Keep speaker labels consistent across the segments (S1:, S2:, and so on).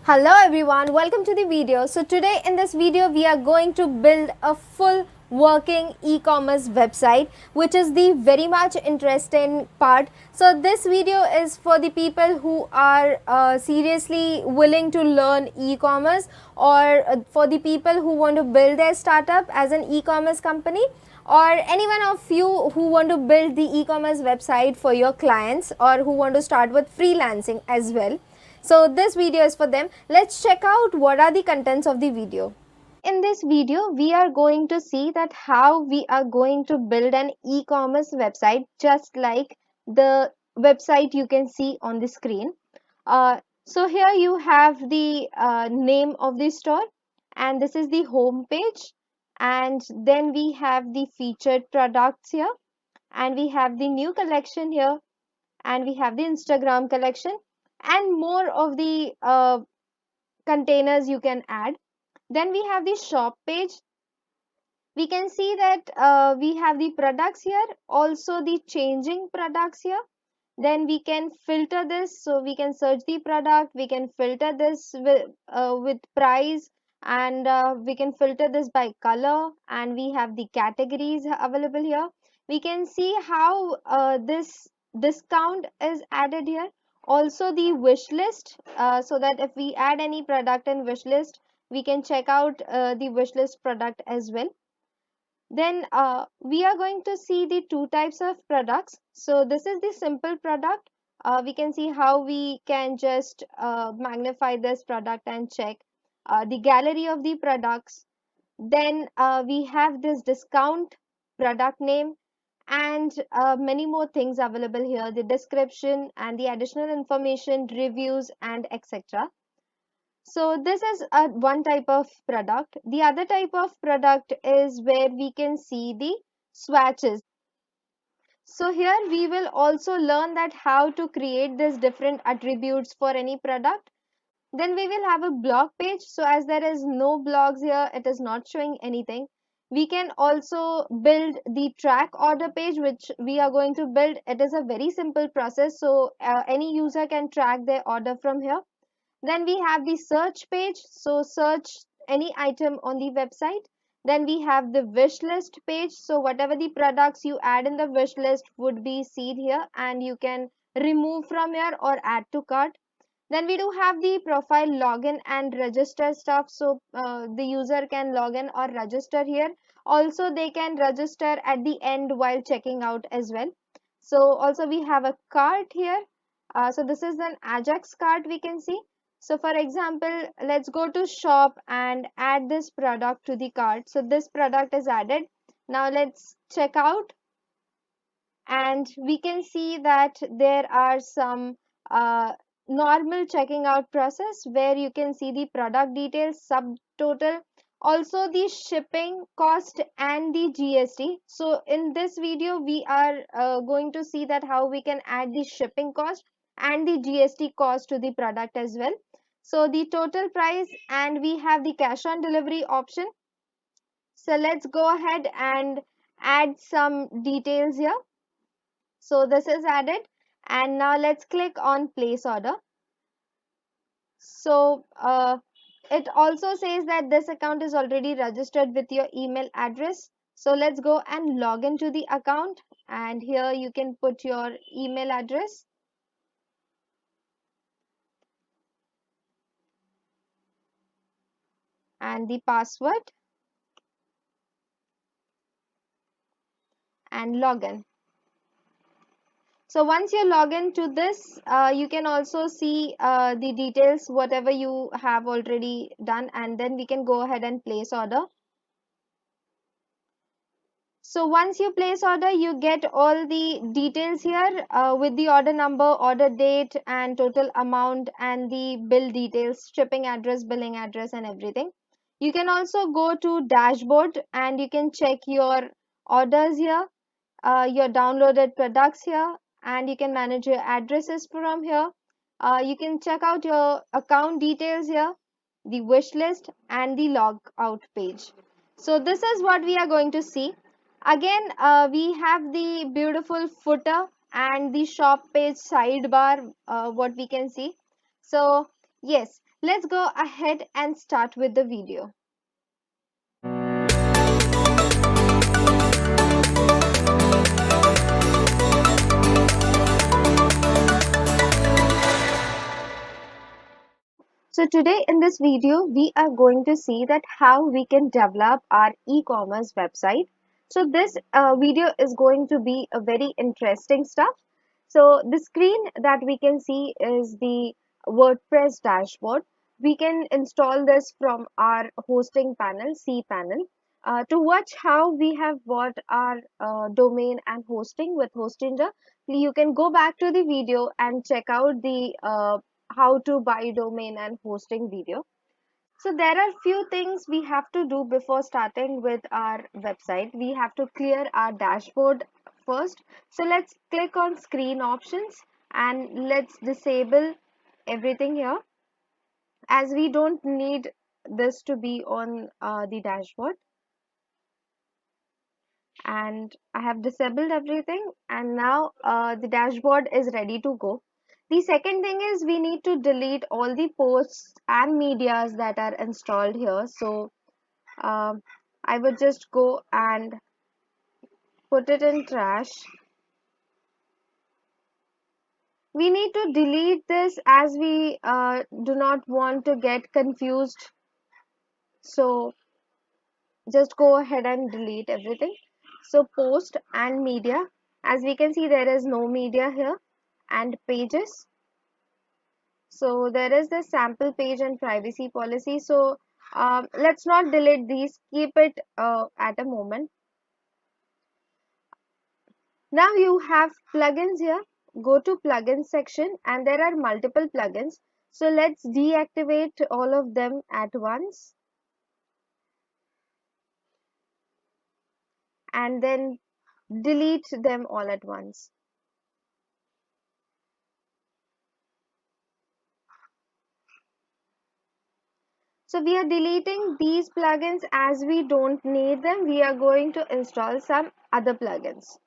S1: Hello everyone, welcome to the video. So today in this video we are going to build a full working e-commerce website, which is the very much interesting part. So this video is for the people who are seriously willing to learn e-commerce, or for the people who want to build their startup as an e-commerce company, or anyone of you who want to build the e-commerce website for your clients, or who want to start with freelancing as well. So this video is for them. Let's check out what are the contents of the video. In this video, we are going to see that how we are going to build an e-commerce website, just like the website you can see on the screen. So here you have the name of the store, and this is the home page, and then we have the featured products here, and we have the new collection here, and we have the Instagram collection, and more of the containers you can add. Then we have the shop page. We can see that we have the products here, also the changing products here. Then we can filter this, so we can search the product, we can filter this with price, and we can filter this by color, and we have the categories available here. We can see how this discount is added here, also the wish list, so that if we add any product in wish list, we can check out the wish list product as well. Then we are going to see the two types of products. So this is the simple product. We can see how we can just magnify this product and check the gallery of the products. Then we have this discount, product name, and many more things available here, the description and the additional information, reviews, and etc. So this is one type of product. The other type of product is where we can see the swatches. So here we will also learn that how to create these different attributes for any product. Then we will have a blog page. So as there is no blogs here, it is not showing anything. We can also build the track order page, which we are going to build. It is a very simple process. So any user can track their order from here. Then we have the search page. So search any item on the website. Then we have the wish list page. So whatever the products you add in the wish list would be seen here, and you can remove from here or add to cart. Then we do have the profile login and register stuff. So the user can log in or register here. Also, they can register at the end while checking out as well. So also we have a cart here. So this is an Ajax cart we can see. So for example, let's go to shop and add this product to the cart. So this product is added. Now let's check out, and we can see that there are some normal checking out process where you can see the product details, subtotal, also the shipping cost and the GST. So in this video we are going to see that how we can add the shipping cost and the GST cost to the product as well. So the total price, and we have the cash on delivery option. So let's go ahead and add some details here. So this is added, and now let's click on place order. So it also says that this account is already registered with your email address. So let's go and log into the account, and here you can put your email address and the password and login. So once you log into this, you can also see the details, whatever you have already done, and then we can go ahead and place order. So once you place order, you get all the details here with the order number, order date, and total amount, and the bill details, shipping address, billing address, and everything. You can also go to dashboard, and you can check your orders here, your downloaded products here, and you can manage your addresses from here. You can check out your account details here, the wish list, and the logout page. So this is what we are going to see. Again, we have the beautiful footer and the shop page sidebar, what we can see. So yes, Let's go ahead and start with the video. So today in this video, we are going to see that how we can develop our e-commerce website. So this video is going to be a very interesting stuff. So the screen that we can see is the WordPress dashboard. We can install this from our hosting panel, cPanel. To watch how we have bought our domain and hosting with Hostinger, you can go back to the video and check out the how to buy domain and hosting video. So there are few things we have to do before starting with our website. We have to clear our dashboard first. So let's click on screen options and let's disable everything here, as we don't need this to be on the dashboard. And I have disabled everything, and now the dashboard is ready to go. The second thing is we need to delete all the posts and medias that are installed here. So I would just go and put it in trash. We need to delete this as we do not want to get confused. So just go ahead and delete everything. So post and media, as we can see there is no media here, and pages. So there is the sample page and privacy policy. So let's not delete these, keep it at a moment. Now you have plugins here. Go to plugins section and there are multiple plugins. So let's deactivate all of them at once and then delete them all at once. So we are deleting these plugins as we don't need them. We are going to install some other plugins.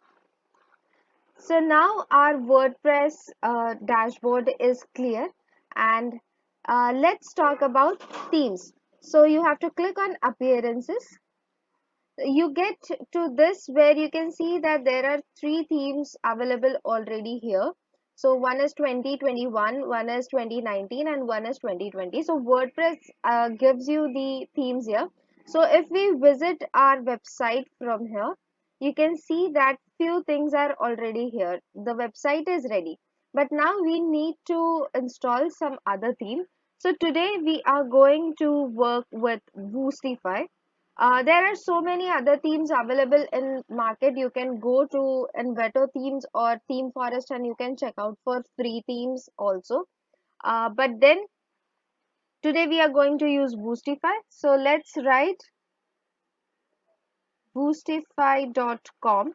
S1: So now our WordPress dashboard is clear, and let's talk about themes. So you have to click on appearances. You get to this where you can see that there are three themes available already here. So one is 2021, one is 2019, and one is 2020. So WordPress gives you the themes here. So if we visit our website from here, you can see that few things are already here. The website is ready, but now we need to install some other theme. So today we are going to work with Boostify. There are so many other themes available in market. You can go to Envato themes or Theme Forest and you can check out for free themes also. But then today we are going to use Boostify. So let's write boostify.com.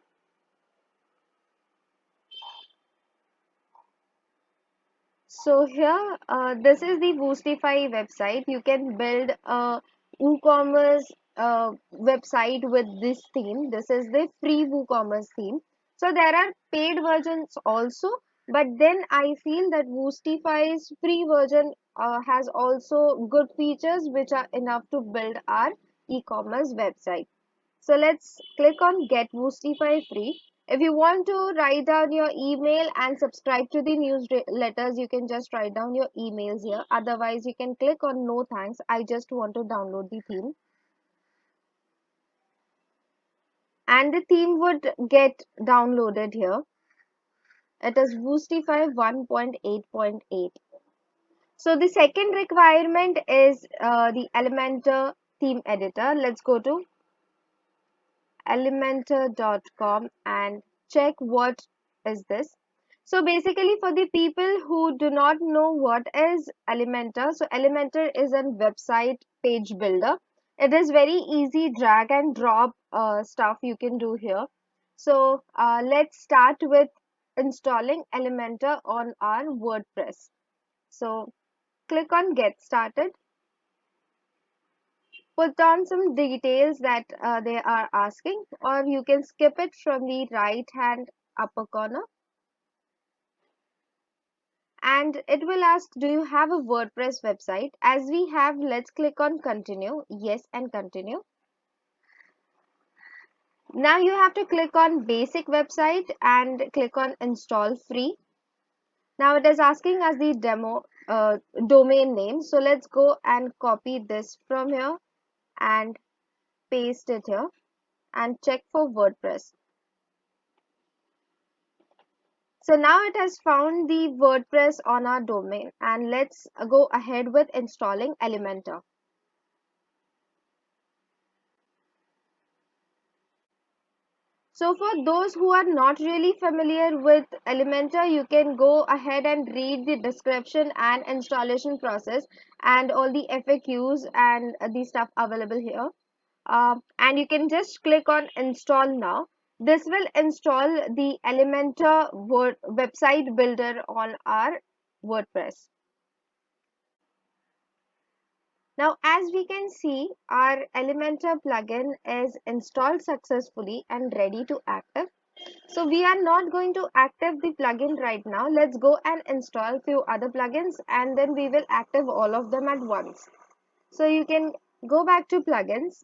S1: So here, this is the Boostify website. You can build a WooCommerce website with this theme. This is the free WooCommerce theme. So there are paid versions also, but then I feel that Boostify's free version has also good features which are enough to build our e-commerce website. So let's click on Get Boostify Free. If you want to write down your email and subscribe to the newsletters, you can just write down your emails here. Otherwise, you can click on No Thanks. I just want to download the theme. And the theme would get downloaded here. It is Boostify 1.8.8. So the second requirement is the Elementor theme editor. Let's go to elementor.com and check what is this. So basically for the people who do not know what is Elementor, so Elementor is a website page builder. It is very easy drag and drop stuff you can do here. So let's start with installing Elementor on our WordPress. So click on get started. Put down some details that they are asking, or you can skip it from the right hand upper corner and it will ask, do you have a WordPress website? As we have, let's click on continue. Yes, and continue. Now you have to click on basic website and click on install free. Now it is asking us the demo domain name. So let's go and copy this from here and paste it here and check for WordPress. So now it has found the WordPress on our domain, and let's go ahead with installing Elementor. So for those who are not really familiar with Elementor, you can go ahead and read the description and installation process and all the FAQs and the stuff available here. And you can just click on install now. This will install the Elementor website builder on our WordPress. Now, as we can see, our Elementor plugin is installed successfully and ready to active. So we are not going to active the plugin right now. Let's go and install few other plugins and then we will active all of them at once. So you can go back to plugins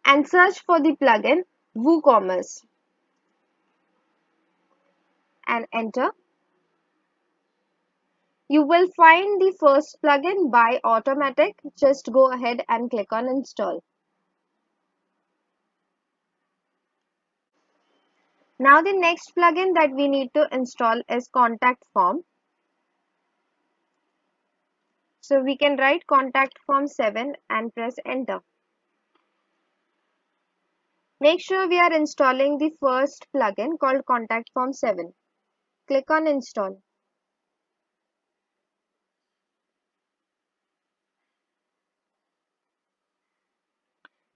S1: and search for the plugin WooCommerce and enter. You will find the first plugin by Automatic. Just go ahead and click on install. Now the next plugin that we need to install is Contact Form. So we can write Contact Form 7 and press enter. Make sure we are installing the first plugin called Contact Form 7. Click on install.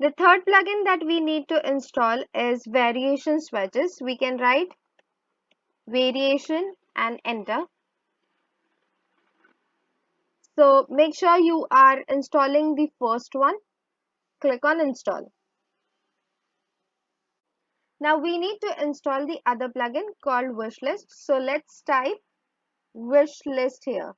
S1: The third plugin that we need to install is Variation Swatches. We can write variation and enter. So make sure you are installing the first one. Click on install. Now we need to install the other plugin called Wishlist. So let's type Wishlist here.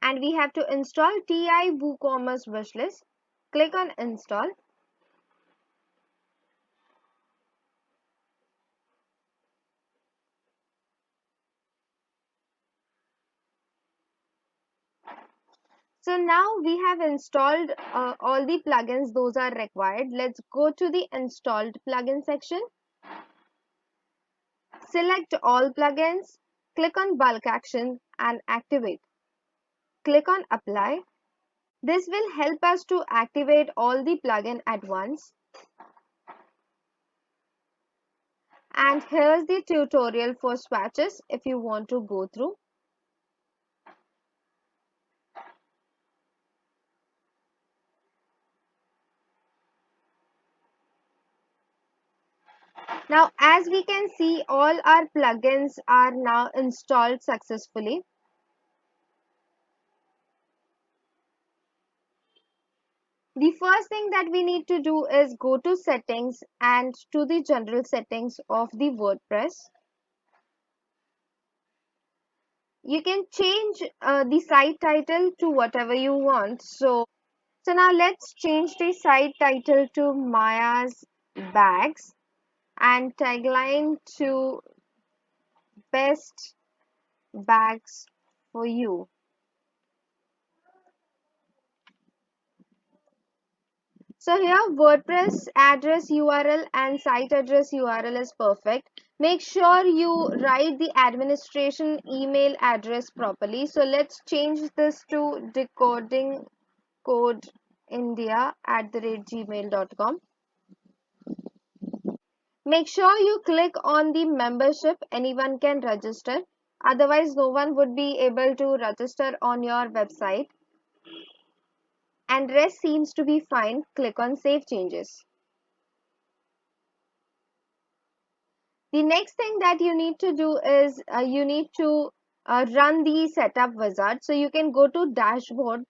S1: And we have to install TI WooCommerce Wishlist. Click on install. So now we have installed all the plugins, those are required. Let's go to the installed plugin section. Select all plugins, click on bulk action and activate. Click on apply. This will help us to activate all the plugin at once. And here's the tutorial for swatches if you want to go through. Now, as we can see, all our plugins are now installed successfully. The first thing that we need to do is go to settings and to the general settings of the WordPress. You can change the site title to whatever you want. So now let's change the site title to Maya's Bags and tagline to Best Bags for You. So here WordPress address URL and site address URL is perfect. Make sure you write the administration email address properly. So let's change this to decodingcodeindia@gmail.com. Make sure you click on the membership. Anyone can register. Otherwise, no one would be able to register on your website. And rest seems to be fine. Click on Save Changes. The next thing that you need to do is you need to run the setup wizard. So you can go to dashboard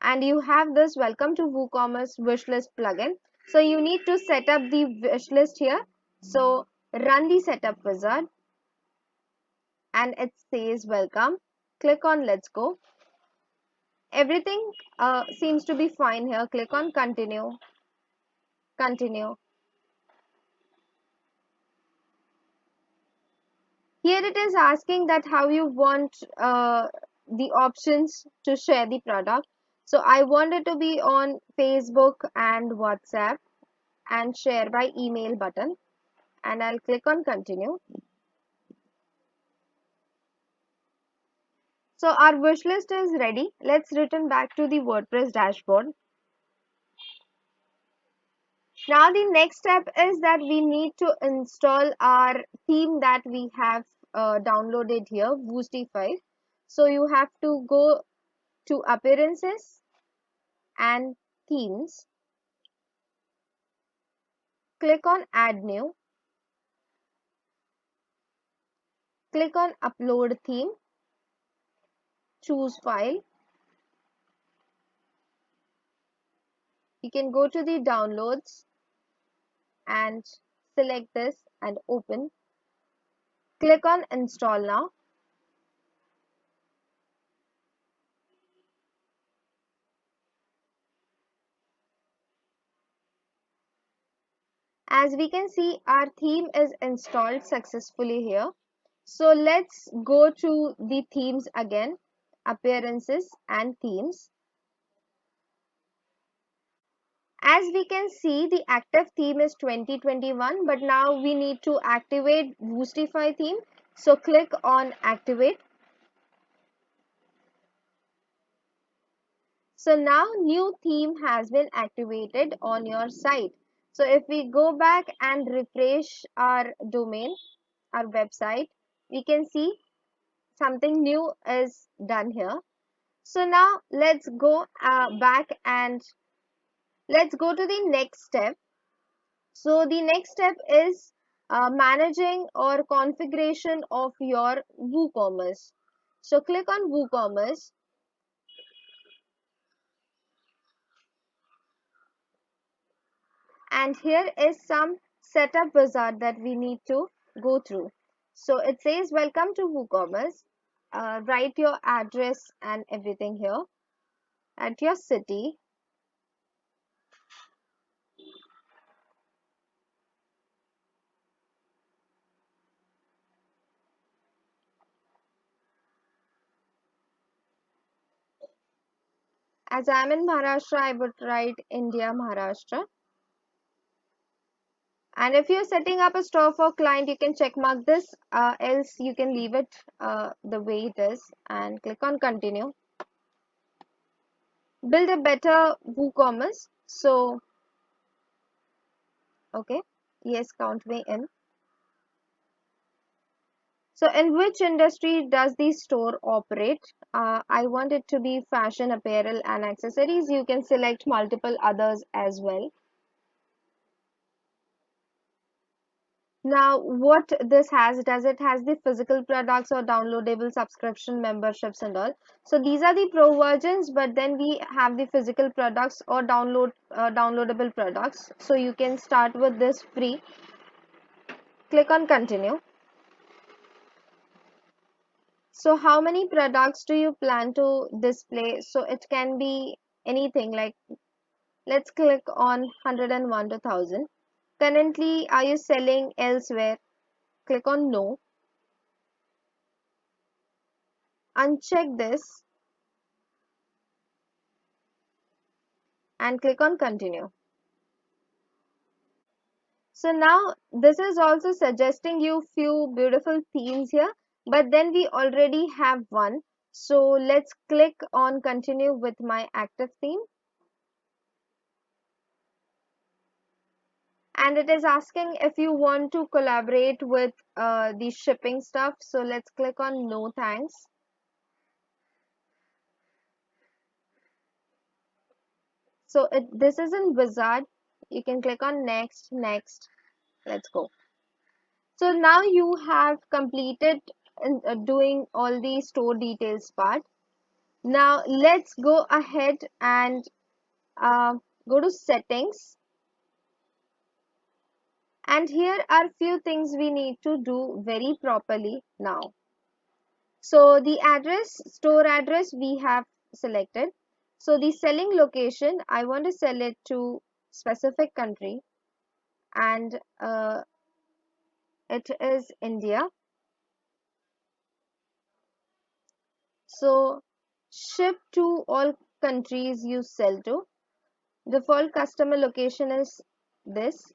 S1: and you have this Welcome to WooCommerce Wishlist plugin. So you need to set up the wishlist here. So run the setup wizard and it says welcome. Click on let's go. Everything seems to be fine here. Click on continue, continue. Here it is asking that how you want the options to share the product. So I want it to be on Facebook and WhatsApp and share by email button, and I'll click on continue. So our wish list is ready. Let's return back to the WordPress dashboard. Now the next step is that we need to install our theme that we have downloaded here, Boostify. So you have to go to appearances and themes. Click on add new. Click on upload theme. Choose file. You can go to the downloads and select this and open. Click on install now. As we can see, our theme is installed successfully here. So let's go to the themes again, appearances and themes. As we can see, the active theme is 2021, but now we need to activate Boostify theme. So click on activate. So now new theme has been activated on your site. So if we go back and refresh our domain, our website, we can see something new is done here. So now let's go back and let's go to the next step. So the next step is managing or configuration of your WooCommerce. So click on WooCommerce. And here is some setup wizard that we need to go through. So it says welcome to WooCommerce. Write your address and everything here at your city. As I'm in Maharashtra, I would write India, Maharashtra. And if you're setting up a store for client, you can check mark this, else you can leave it the way it is and click on continue. Build a better WooCommerce. So, okay, yes, count me in. So, in which industry does the store operate? I want it to be fashion, apparel, and accessories. You can select multiple others as well. Now, what this has, does it has the physical products or downloadable subscription memberships and all. So these are the pro versions, but then we have the physical products or downloadable products. So you can start with this free. Click on continue. So how many products do you plan to display? So it can be anything like, let's click on 101 to 1000. Currently, are you selling elsewhere? Click on no. Uncheck this and click on continue. So now this is also suggesting you few beautiful themes here, but then we already have one. So let's click on continue with my active theme. And it is asking if you want to collaborate with the shipping stuff. So let's click on no thanks. So this is in wizard. You can click on next, next. Let's go. So now you have completed doing all the store details part. Now let's go ahead and go to settings And here are few things we need to do very properly now. So the address, store address we have selected. So the selling location, I want to sell it to specific country, and it is India. So ship to all countries you sell to. Default customer location is this.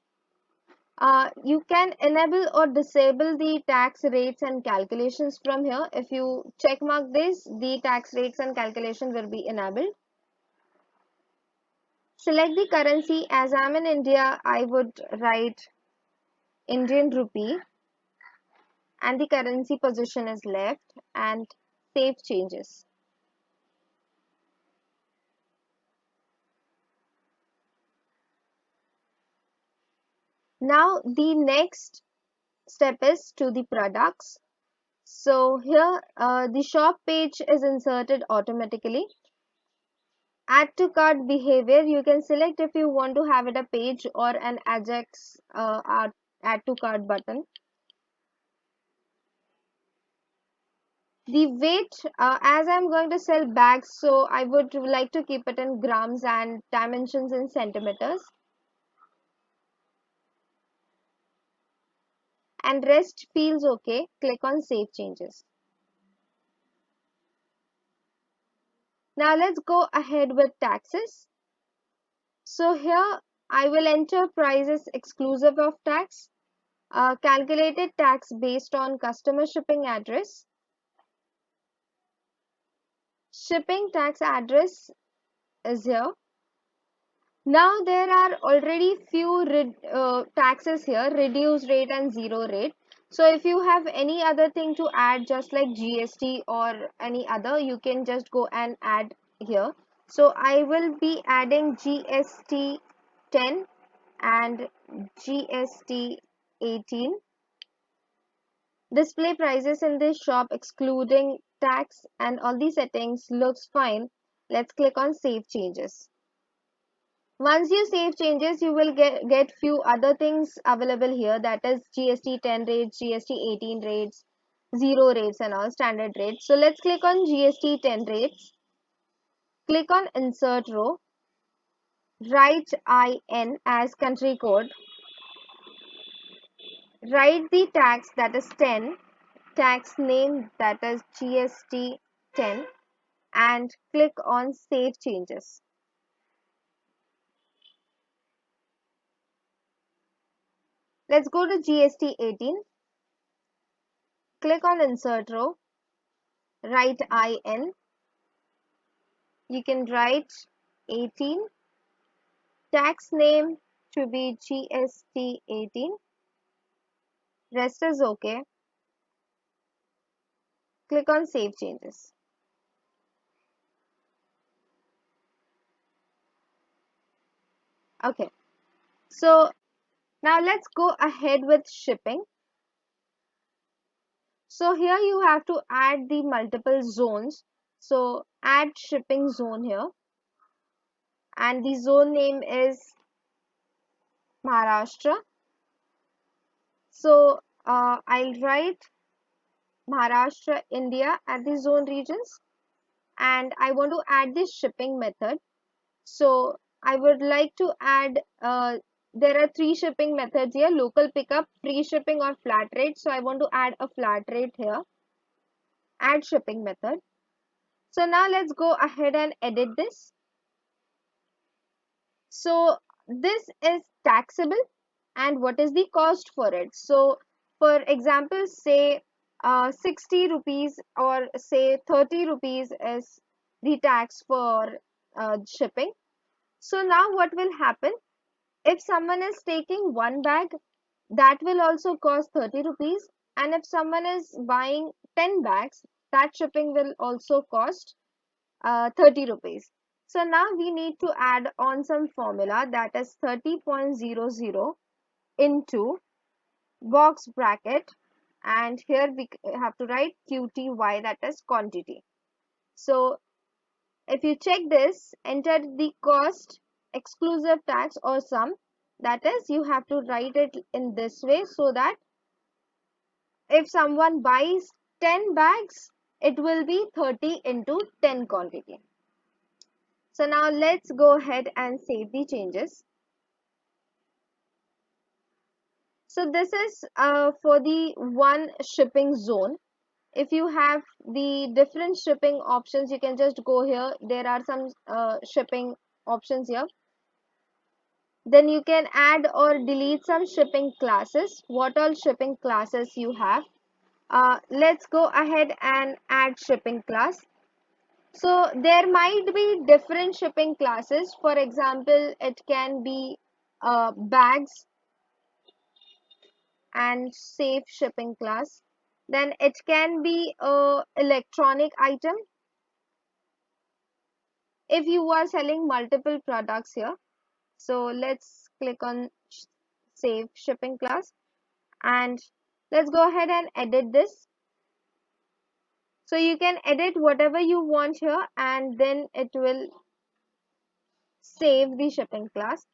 S1: You can enable or disable the tax rates and calculations from here. If you check mark this, the tax rates and calculation will be enabled. Select the currency. As I'm in India, I would write Indian rupee, and the currency position is left, and save changes. Now the next step is to the products. So here the shop page is inserted automatically. Add to cart behavior, you can select if you want to have it a page or an Ajax add to cart button. The weight, as I'm going to sell bags, so I would like to keep it in grams and dimensions in centimeters. And rest feels okay. Click on save changes. Now let's go ahead with taxes. So here I will enter prices exclusive of tax, calculated tax based on customer shipping address. Shipping tax address is here. Now there are already few taxes here, reduced rate and zero rate. So if you have any other thing to add, just like GST or any other, you can just go and add here. So I will be adding GST 10 and GST 18. Display prices in this shop excluding tax, and all the settings looks fine. Let's click on save changes. Once you save changes, you will get few other things available here, that is GST 10 rates, GST 18 rates, zero rates and all standard rates. So let's click on GST 10 rates. Click on insert row. Write IN as country code. Write the tax, that is 10, tax name, that is GST 10, and click on save changes. Let's go to GST 18. Click on insert row. Write IN. You can write 18, tax name to be GST 18, rest is okay. Click on save changes. Okay, so now let's go ahead with shipping. So here you have to add the multiple zones. So add shipping zone here, and the zone name is Maharashtra. So I'll write Maharashtra, India at the zone regions, and I want to add this shipping method. So I would like to add, there are three shipping methods here: local pickup, free shipping, or flat rate. So I want to add a flat rate here. Add shipping method. So now let's go ahead and edit this. So this is taxable, and what is the cost for it? So for example, say 60 rupees or say 30 rupees is the tax for shipping. So now what will happen? If someone is taking one bag, that will also cost 30 rupees. And if someone is buying 10 bags, that shipping will also cost 30 rupees. So now we need to add on some formula, that is 30.00 into box bracket, and here we have to write QTY, that is quantity. So if you check this, enter the cost, exclusive tax or sum, That is, you have to write it in this way so that if someone buys 10 bags, it will be 30 into 10 quantity. So now let's go ahead and save the changes. So this is for the one shipping zone. If you have the different shipping options, you can just go here. There are some shipping options here. Then you can add or delete some shipping classes. What all shipping classes you have? Let's go ahead and add shipping class. So there might be different shipping classes. For example, it can be bags and safe shipping class. Then it can be a electronic item if you are selling multiple products here. So let's click on save shipping class and let's go ahead and edit this. So you can edit whatever you want here and then it will save the shipping class.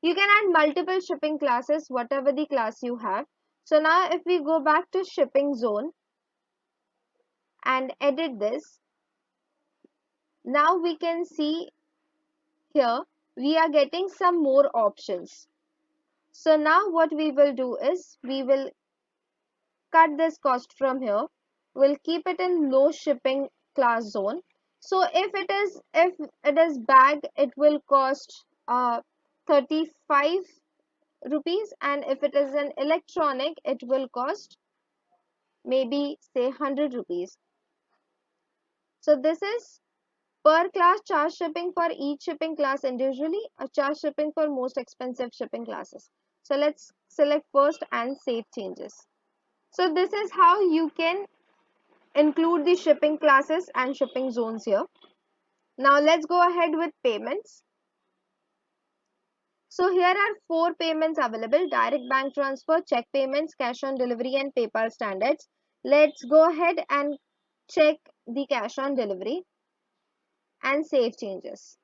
S1: You can add multiple shipping classes, whatever the class you have. So now if we go back to shipping zone and edit this, now we can see here we are getting some more options. So now what we will do is we will cut this cost from here. We'll keep it in no shipping class zone. So if it is bag, it will cost 35 rupees, and if it is an electronic, it will cost maybe say 100 rupees. So this is per class charge shipping for each shipping class individually, a charge shipping for most expensive shipping classes. So let's select first and save changes. So this is how you can include the shipping classes and shipping zones here. Now let's go ahead with payments. So here are 4 payments available: direct bank transfer, check payments, cash on delivery and PayPal standards. Let's go ahead and check the cash on delivery and save changes.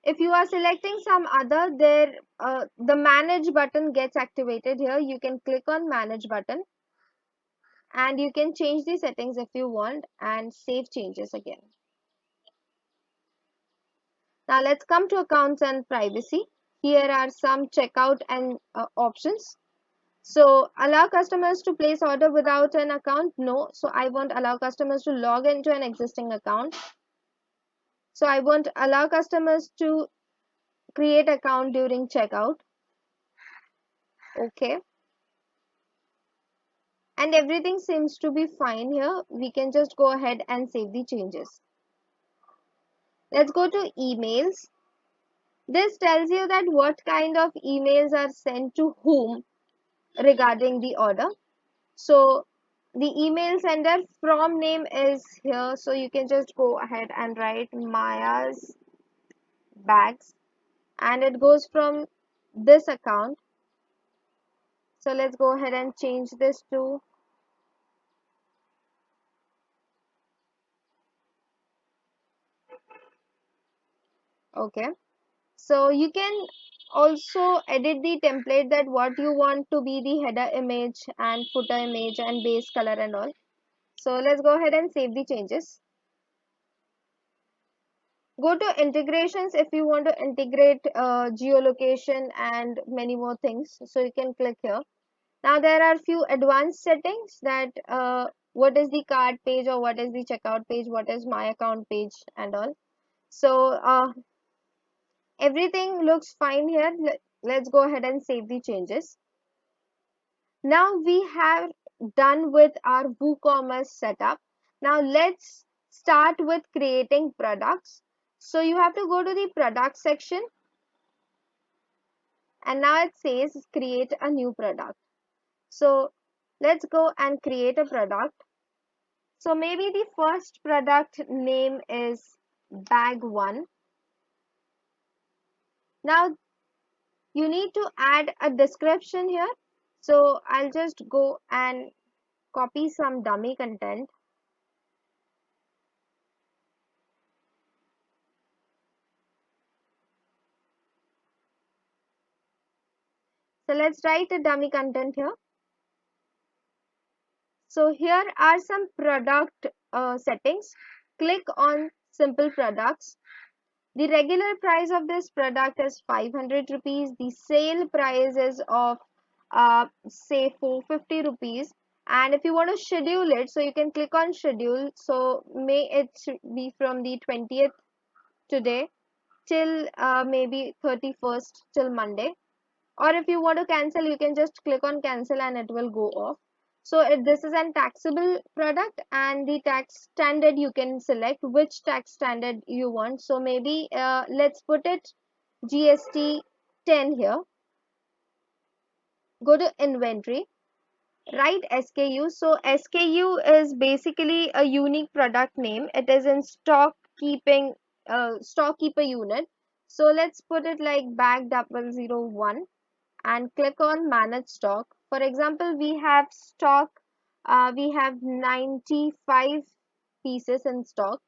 S1: If you are selecting some other, the manage button gets activated here. You can click on manage button and you can change the settings if you want and save changes again. Now let's come to accounts and privacy. Here are some checkout and options. So allow customers to place order without an account? No. So I won't allow customers to log into an existing account. So I won't allow customers to create account during checkout. Okay. And everything seems to be fine here. We can just go ahead and save the changes. Let's go to emails. This tells you that what kind of emails are sent to whom regarding the order. So the email sender from name is here. So you can just go ahead and write Maya's bags and it goes from this account. So let's go ahead and change this to okay. So you can also edit the template that what you want to be the header image and footer image and base color and all. So let's go ahead and save the changes. Go to integrations if you want to integrate geolocation and many more things. So you can click here. Now there are few advanced settings that what is the cart page or what is the checkout page, what is my account page and all. So everything looks fine here. Let's go ahead and save the changes. Now we have done with our WooCommerce setup. Now let's start with creating products. So you have to go to the product section and now it says create a new product. So let's go and create a product. So maybe the first product name is bag 1. Now you need to add a description here. So I'll just go and copy some dummy content. So let's write a dummy content here. So here are some product settings. Click on simple products. The regular price of this product is 500 rupees. The sale price is of say 450 rupees. And if you want to schedule it, so you can click on schedule. So may it be from the 20th today till maybe 31st till Monday. Or if you want to cancel, you can just click on cancel and it will go off. So this is an taxable product, and the tax standard you can select which tax standard you want. So maybe let's put it GST 10 here. Go to inventory, write SKU. So SKU is basically a unique product name. It is in stock keeper unit. So let's put it like bag 001 and click on manage stock. For example, we have stock, we have 95 pieces in stock,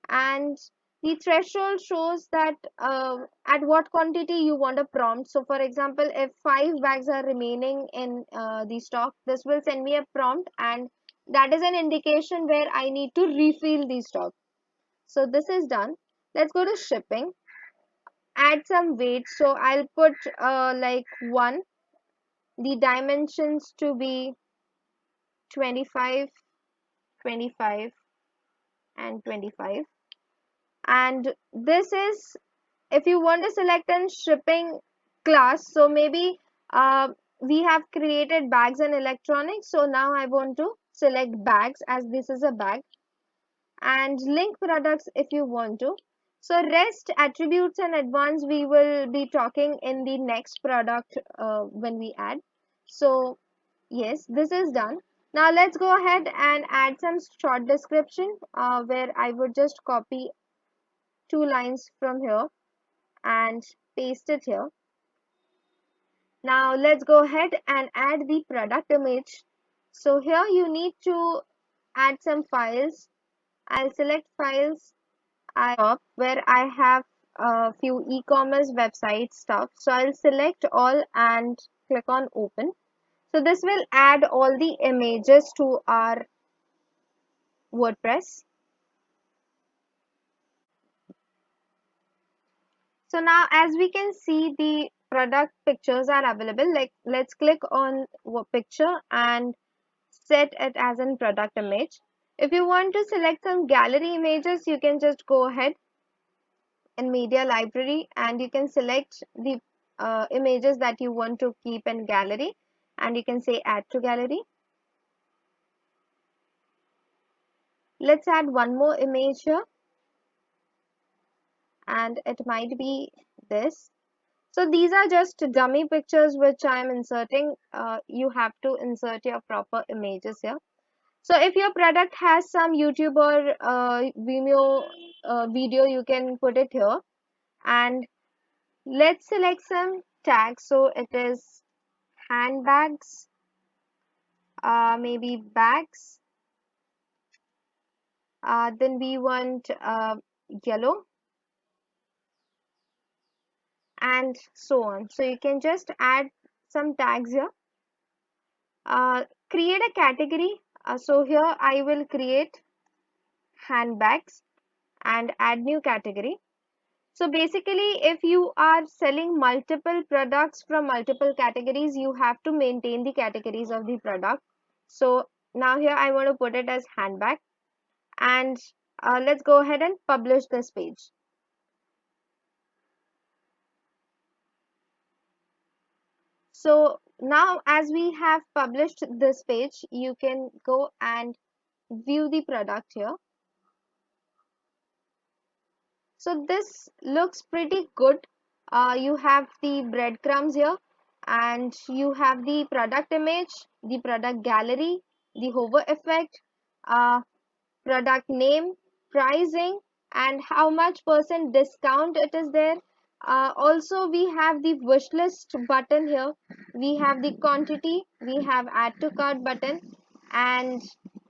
S1: and the threshold shows that at what quantity you want a prompt. So for example, if 5 bags are remaining in the stock, this will send me a prompt, and that is an indication where I need to refill the stock. So this is done. Let's go to shipping, add some weight. So I'll put like 1, the dimensions to be 25, 25 and 25. And this is if you want to select a shipping class. So maybe we have created bags and electronics. So now I want to select bags as this is a bag, and link products if you want to. So rest attributes and advanced we will be talking in the next product when we add. So yes, this is done. Now let's go ahead and add some short description where I would just copy 2 lines from here and paste it here. Now let's go ahead and add the product image. So here you need to add some files. I'll select files where I have a few e-commerce website stuff. So I'll select all and click on open. So this will add all the images to our WordPress. So now as we can see, the product pictures are available. Like let's click on picture and set it as a product image. If you want to select some gallery images, you can just go ahead in media library and you can select the images that you want to keep in gallery, and you can say add to gallery. Let's add one more image here, and it might be this. So these are just dummy pictures which I am inserting. You have to insert your proper images here. So if your product has some YouTube or Vimeo video, you can put it here. And let's select some tags. So it is handbags, maybe bags. Then we want yellow, and so on. So you can just add some tags here. Create a category. So here I will create handbags and add new category. So basically, if you are selling multiple products from multiple categories, you have to maintain the categories of the product. So now here I want to put it as handbag, and let's go ahead and publish this page. So now as we have published this page, you can go and view the product here. So this looks pretty good. You have the breadcrumbs here, and you have the product image, the product gallery, the hover effect, product name, pricing, and how much % discount it is there. Also, we have the wish list button here. We have the quantity, we have add to cart button, and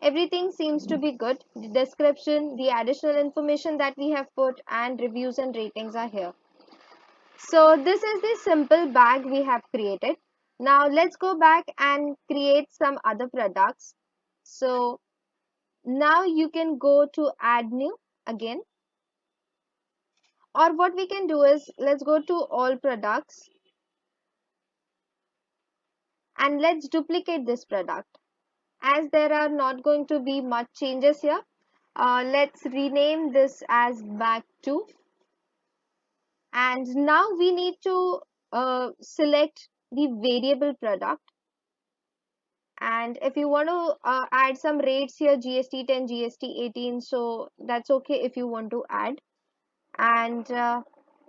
S1: everything seems to be good. The description, the additional information that we have put, and reviews and ratings are here. So this is the simple bag we have created. Now let's go back and create some other products. So now you can go to add new again, or what we can do is let's go to all products and let's duplicate this product. As there are not going to be much changes here, let's rename this as bag 2, and now we need to select the variable product. And if you want to add some rates here, GST 10, GST 18, so that's okay if you want to add. And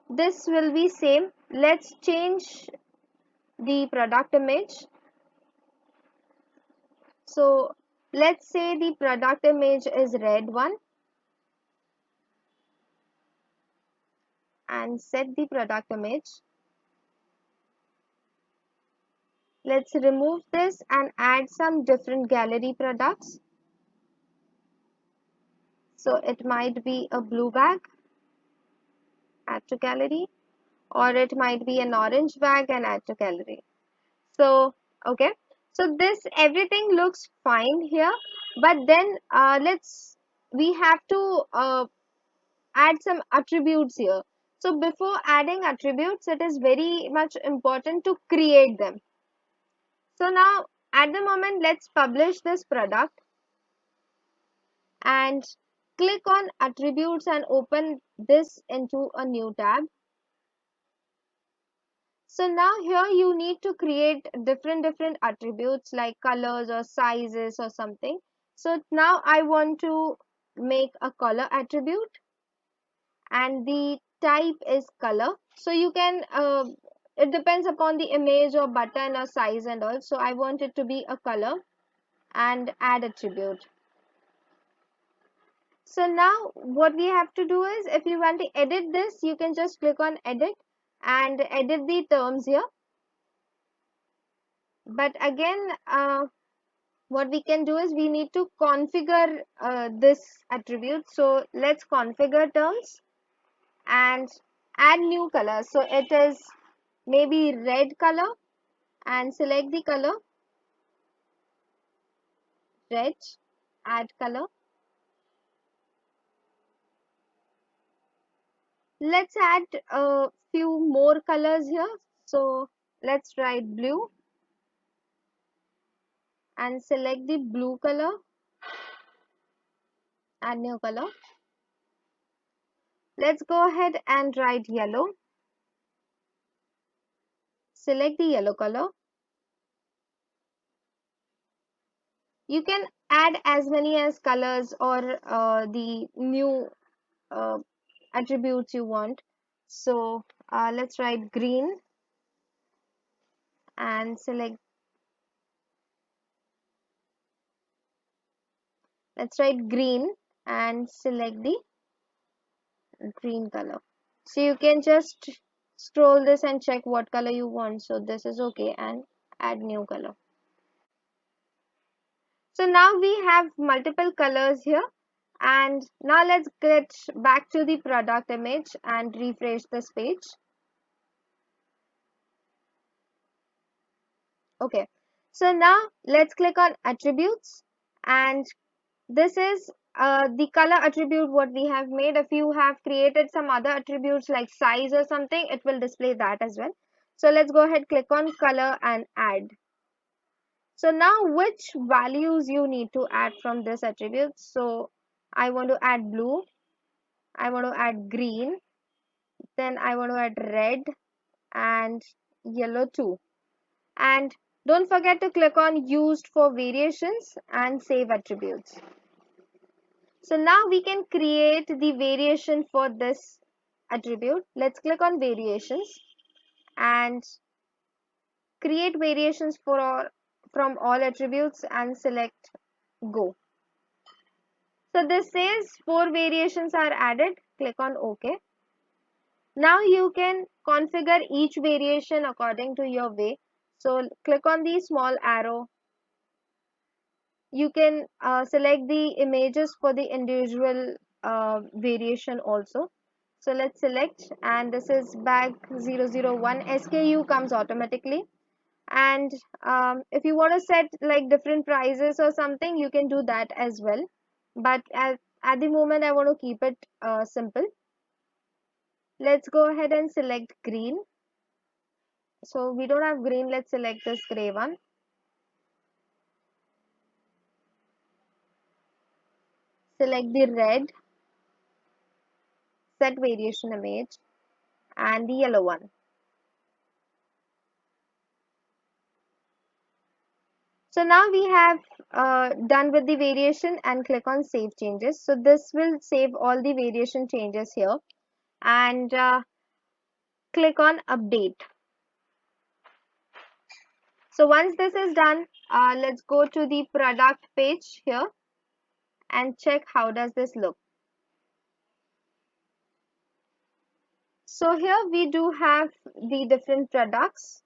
S1: this will be same. Let's change the product image. So let's say the product image is red one, and set the product image. Let's remove this and add some different gallery products. So it might be a blue bag, add to gallery, or it might be an orange bag and add to gallery. So okay, so this everything looks fine here, but then we have to add some attributes here. So before adding attributes, it is very much important to create them. So now at the moment, let's publish this product and click on attributes and open this into a new tab. So now here you need to create different attributes like colors or sizes or something. So now I want to make a color attribute, and the type is color. So you can it depends upon the image or button or size and all. So I want it to be a color and add attribute. So now what we have to do is, if you want to edit this, you can just click on edit and edit the terms here. But again, what we can do is we need to configure this attribute. So let's configure terms and add new color. So it is maybe red color, and select the color red, add color. Let's add a few more colors here. So let's write blue and select the blue color, add new color. Let's go ahead and write yellow. Select the yellow color. You can add as many as colors or the new uh, attributes you want. So let's write green and select, let's write green and select the green color. So you can just scroll this and check what color you want. So this is okay, and add new color. So now we have multiple colors here, and now let's get back to the product image and refresh this page. Okay, so now let's click on attributes, and this is the color attribute what we have made. If you have created some other attributes like size or something, it will display that as well. So let's go ahead, click on color and add. So now which values you need to add from this attribute? So I want to add blue, I want to add green, then I want to add red and yellow too. And don't forget to click on used for variations and save attributes. So now we can create the variation for this attribute. Let's click on variations and create variations for all, from all attributes, and select go. So this says 4 variations are added. Click on OK. Now you can configure each variation according to your way. So click on the small arrow. You can select the images for the individual variation also. So let's select, and this is bag 001 SKU comes automatically, And if you want to set like different prices or something, you can do that as well, but at the moment I want to keep it simple. Let's go ahead and select green. So we don't have green, let's select this gray one. Select the red, set variation image, and the yellow one. So now we have done with the variation, and click on save changes. So this will save all the variation changes here, and click on update. So once this is done, let's go to the product page here and check how does this look. So here we do have the different products,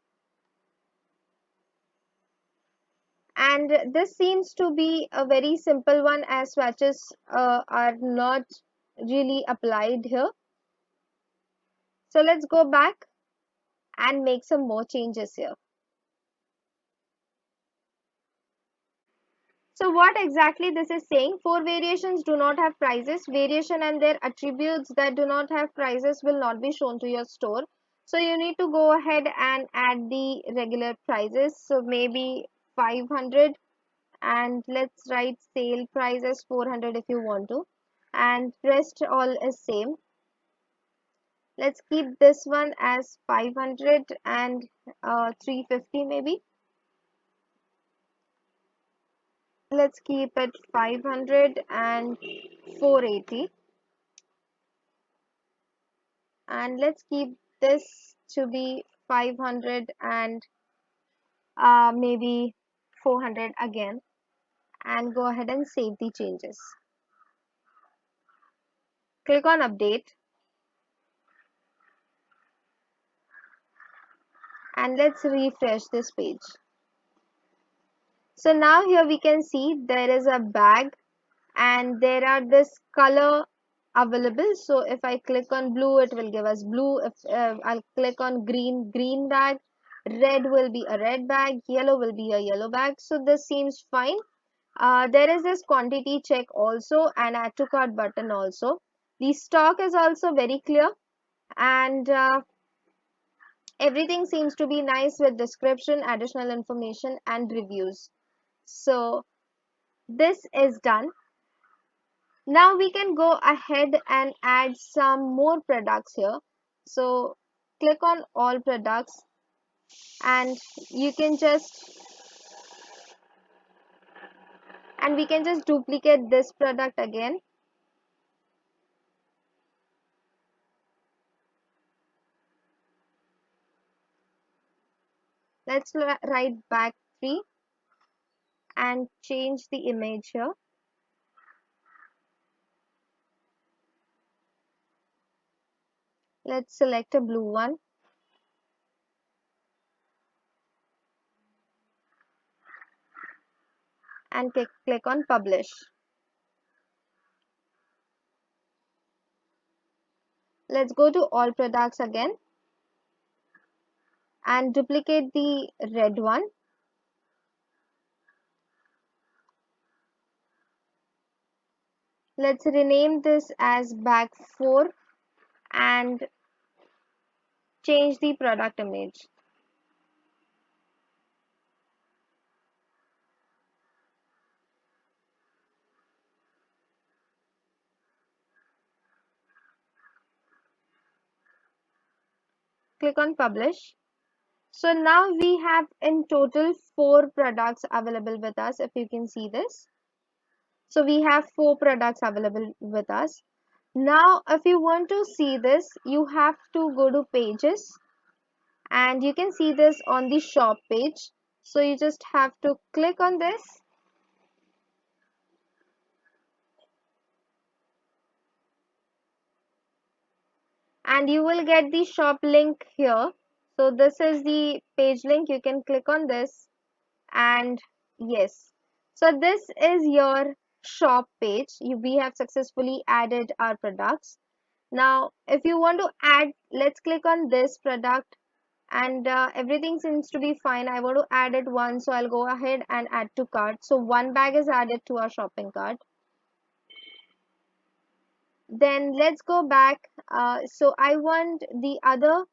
S1: and this seems to be a very simple one as swatches are not really applied here. So let's go back and make some more changes here. So what exactly this is saying, four variations do not have prices. Variation and their attributes that do not have prices will not be shown to your store. So you need to go ahead and add the regular prices. So maybe 500, and let's write sale price as 400 if you want to, and rest all is same. Let's keep this one as 500 and 350 maybe. Let's keep it 500 and 480, and let's keep this to be 500 and maybe 400 again, and go ahead and save the changes. Click on update, and let's refresh this page. So now here we can see there is a bag, and there are this color available. So if I click on blue, it will give us blue. If I'll click on green, green bag, red will be a red bag, yellow will be a yellow bag. So this seems fine. There is this quantity check also, and add to cart button also. The stock is also very clear, and everything seems to be nice with description, additional information, and reviews. So this is done. Now we can go ahead and add some more products here. So click on all products, and you can just we can just duplicate this product again. Let's write bag 3 and change the image here. Let's select a blue one and click on publish. Let's go to all products again and duplicate the red one. Let's rename this as bag 4 and change the product image. Click on publish. So now we have in total 4 products available with us, if you can see this. So we have 4 products available with us. Now if you want to see this, you have to go to pages, and you can see this on the shop page. So you just have to click on this, and you will get the shop link here. So this is the page link. You can click on this, and yes, so this is your shop page. We have successfully added our products. Now if you want to add, let's click on this product, and everything seems to be fine. I want to add it once, so I'll go ahead and add to cart. So one bag is added to our shopping cart. Then let's go back. So I want the other,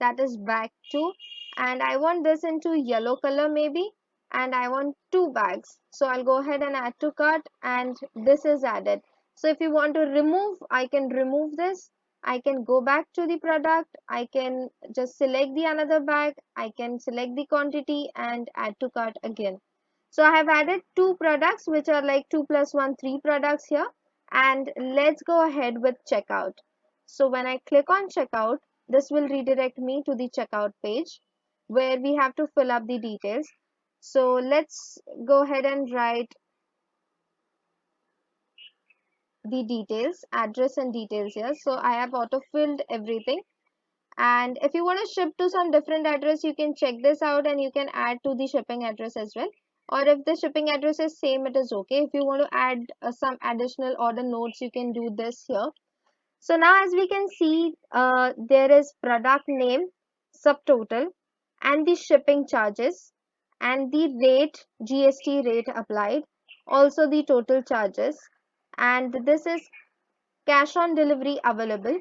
S1: that is bag 2, and I want this into yellow color maybe, and I want 2 bags. So I'll go ahead and add to cart, and this is added. So if you want to remove, I can remove this. I can go back to the product. I can just select the another bag. I can select the quantity and add to cart again. So I have added 2 products, which are like 2 plus 1, 3 products here. And let's go ahead with checkout. So when I click on checkout, this will redirect me to the checkout page where we have to fill up the details. So let's go ahead and write the details, address and details here. So I have auto filled everything. And if you want to ship to some different address, you can check this out and you can add to the shipping address as well. Or if the shipping address is same, it is okay. If you want to add some additional order notes, you can do this here. So now as we can see, there is product name, subtotal, and the shipping charges, and the rate, GST rate applied, also the total charges, and this is cash on delivery available.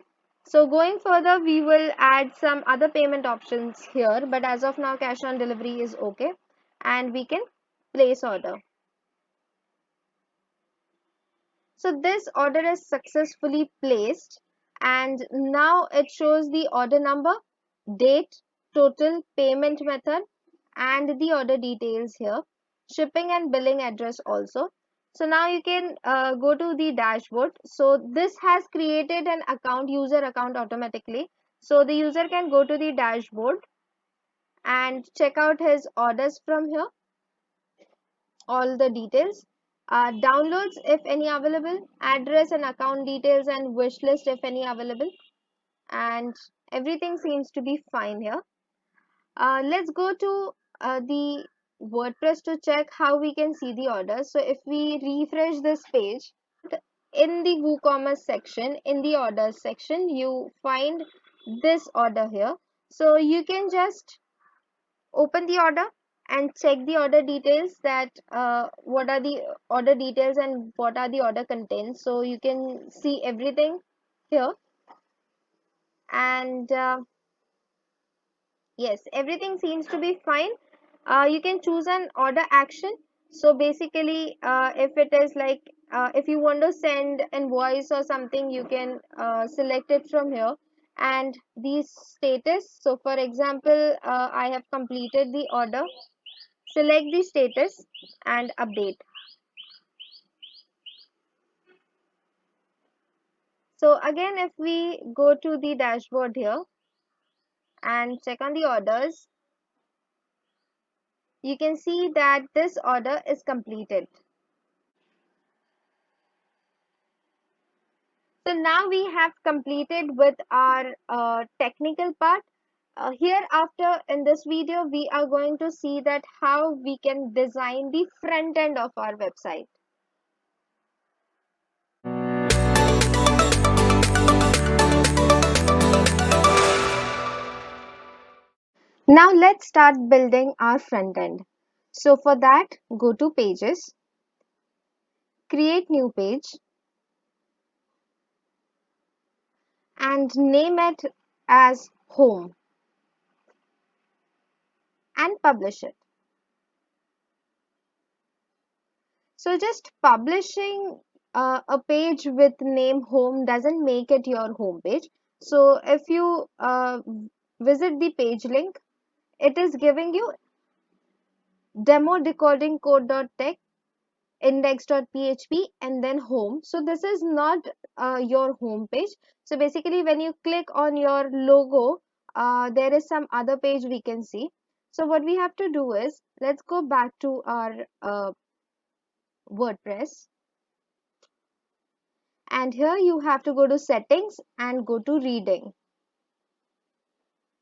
S1: So going further, we will add some other payment options here, but as of now, cash on delivery is okay, and we can place order. So this order is successfully placed, and now it shows the order number, date, total, payment method, and the order details here, shipping and billing address also. So now you can go to the dashboard. So this has created an account, user account automatically. So the user can go to the dashboard and check out his orders from here, all the details, downloads if any available, address and account details, and wish list if any available, and everything seems to be fine here. Let's go to the WordPress to check how we can see the orders. So if we refresh this page, in the WooCommerce section, in the orders section, you find this order here. So you can just open the order and check the order details, that what are the order details and what are the order contents. So you can see everything here, and yes, everything seems to be fine. You can choose an order action. So basically, if it is like, if you want to send invoice or something, you can select it from here. And the status, so for example, I have completed the order, select the status and update. So again, if we go to the dashboard here and check on the orders, you can see that this order is completed. So now we have completed with our technical part. Hereafter in this video, we are going to see that how we can design the front end of our website. Now let's start building our front end. So for that, go to pages, create new page, and name it as home, and publish it. So just publishing a page with name home doesn't make it your home page. So if you visit the page link, it is giving you demo decoding code.tech, index.php, and then home. So this is not your home page. So basically when you click on your logo, there is some other page we can see. So what we have to do is, let's go back to our WordPress. And here you have to go to settings and go to reading.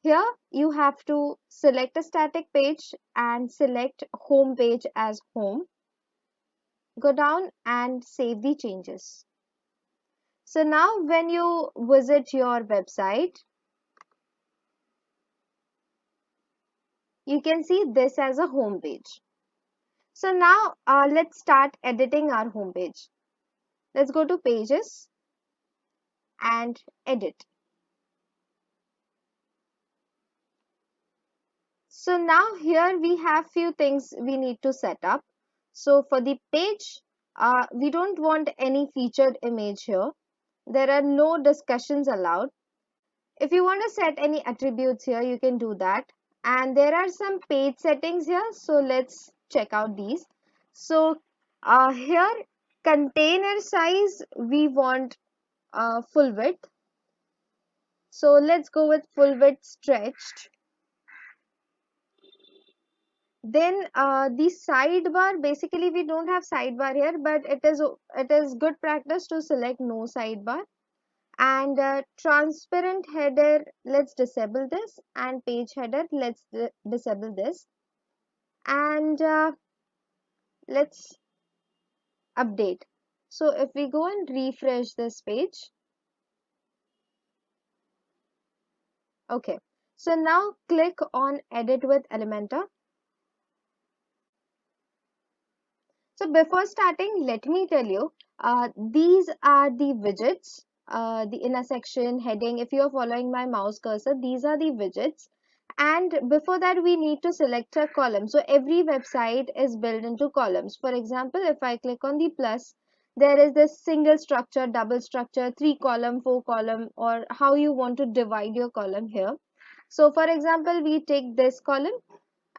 S1: Here you have to select a static page and select home page as home. Go down and save the changes. So now when you visit your website, you can see this as a home page. So now let's start editing our home page. Let's go to pages and edit. So now here we have few things we need to set up. So for the page, we don't want any featured image here. There are no discussions allowed. If you want to set any attributes here, you can do that. And there are some page settings here. So let's check out these. So here container size, we want full width. So let's go with full width stretched. Then the sidebar, basically we don't have sidebar here, but it is good practice to select no sidebar. And transparent header, let's disable this, and page header, let's disable this. And let's update. So if we go and refresh this page, okay. So now click on edit with Elementor. So before starting, let me tell you, these are the widgets, the inner section, heading. If you are following my mouse cursor, these are the widgets. And before that, we need to select a column. So every website is built into columns. For example, if I click on the plus, there is this single structure, double structure, 3 column, 4 column, or how you want to divide your column here. So for example, we take this column,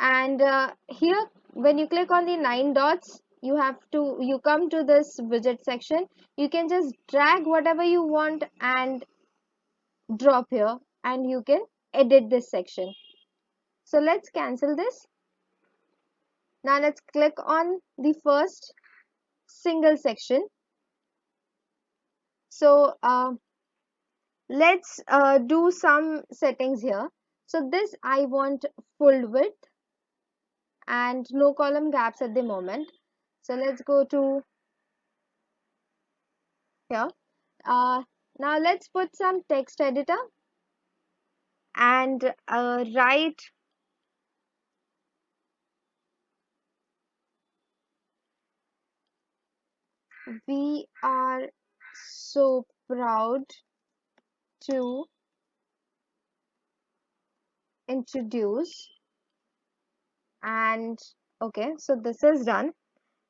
S1: and here when you click on the 9 dots, you come to this widget section. You can just drag whatever you want and drop here, and you can edit this section. So let's cancel this. Now let's click on the first single section. So let's do some settings here. So this I want full width and no column gaps at the moment. So let's go to here. Now let's put some text editor and write we are so proud to introduce, and okay, so this is done.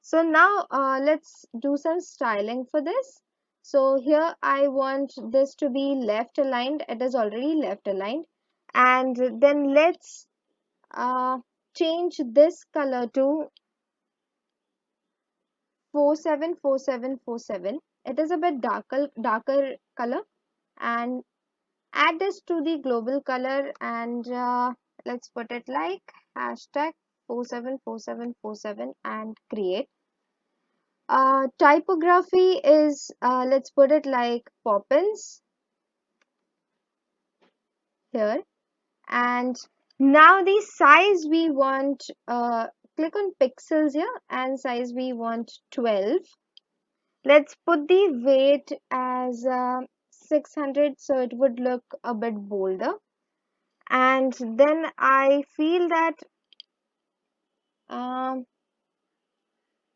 S1: So now let's do some styling for this. So here I want this to be left aligned. It is already left aligned. And then let's change this color to 474747. It is a bit darker color. And add this to the global color, and let's put it like hashtag 474747 and create. Typography is, let's put it like Poppins here. And now the size we want, click on pixels here, and size we want 12. Let's put the weight as 600, so it would look a bit bolder. And then I feel that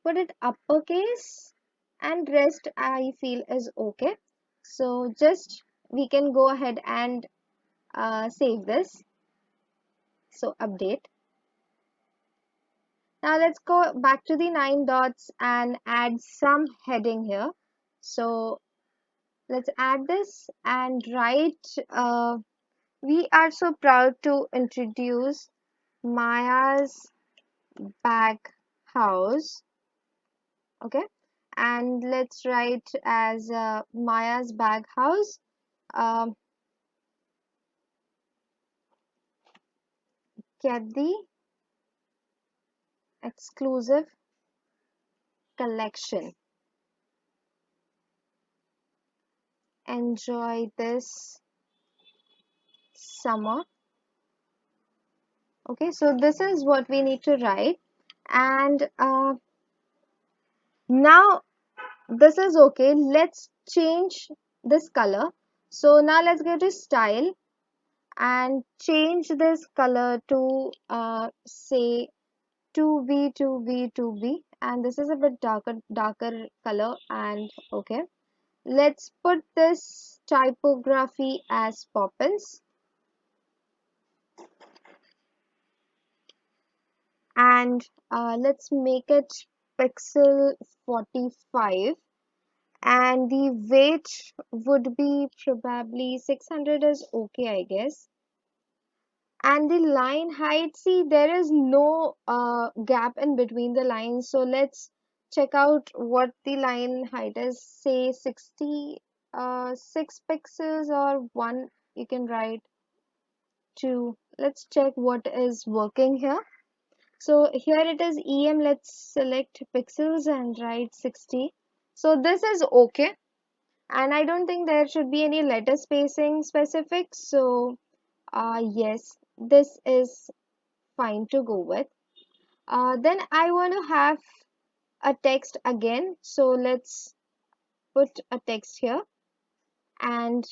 S1: put it uppercase, and rest I feel is okay. So just we can go ahead and save this. So update. Now let's go back to the 9 dots and add some heading here. So let's add this and write we are so proud to introduce Maya's Bag House. Okay, and let's write as Maya's Bag House. Get the exclusive collection. Enjoy this summer. Okay, so this is what we need to write. And now this is okay. Let's change this color. So now let's go to style, and change this color to say 2B 2B 2B, and this is a bit darker color. And okay, let's put this typography as Poppins, and let's make it pixel 45, and the weight would be probably 600 is okay, I guess. And the line height, see, there is no gap in between the lines, so let's check out what the line height is. Say 6 pixels or 1, you can write 2. Let's check what is working here. So here it is EM, let's select pixels and write 60. So this is okay, and I don't think there should be any letter spacing specific, so yes, this is fine to go with. Then I want to have a text again, so let's put a text here, and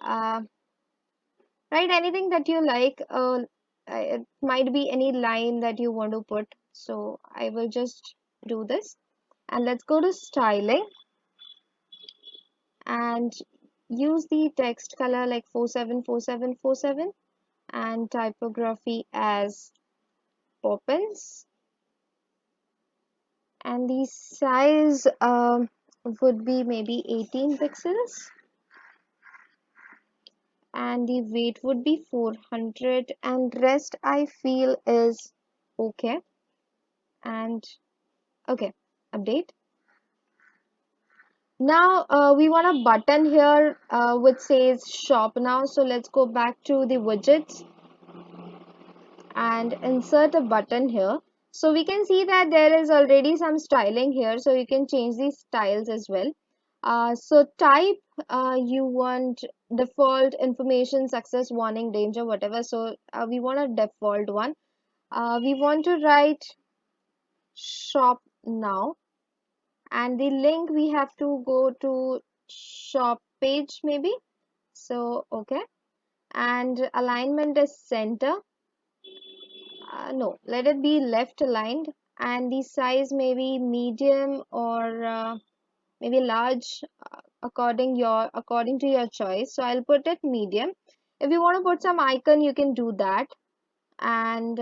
S1: uh, write anything that you like. It might be any line that you want to put, so I will just do this. And let's go to styling and use the text color like 474747 and typography as Poppins, and the size would be maybe 18 pixels, and the weight would be 400, and rest I feel is okay. And okay, update. Now we want a button here which says shop now, so let's go back to the widgets and insert a button here. So we can see that there is already some styling here, so you can change these styles as well. So type, you want default information, success, warning, danger, whatever. So we want a default one. We want to write shop now, and the link we have to go to shop page maybe. So okay, and alignment is center. No, let it be left aligned, and the size may be medium or maybe large, according to your choice. So I'll put it medium. If you want to put some icon, you can do that, and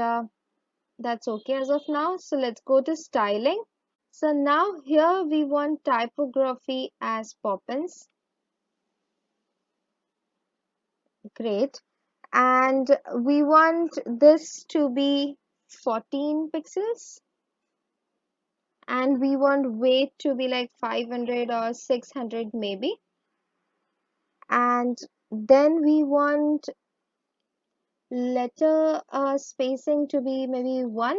S1: that's okay as of now. So let's go to styling. So now here we want typography as Poppins. Great. And we want this to be 14 pixels, and we want weight to be like 500 or 600 maybe. And then we want letter spacing to be maybe 1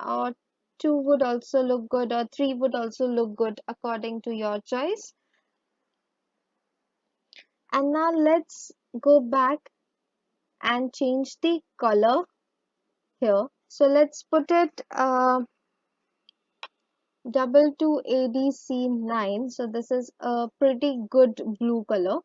S1: or 2 would also look good, or 3 would also look good according to your choice. And now let's go back and change the color here. So let's put it 22ADC9. So this is a pretty good blue color,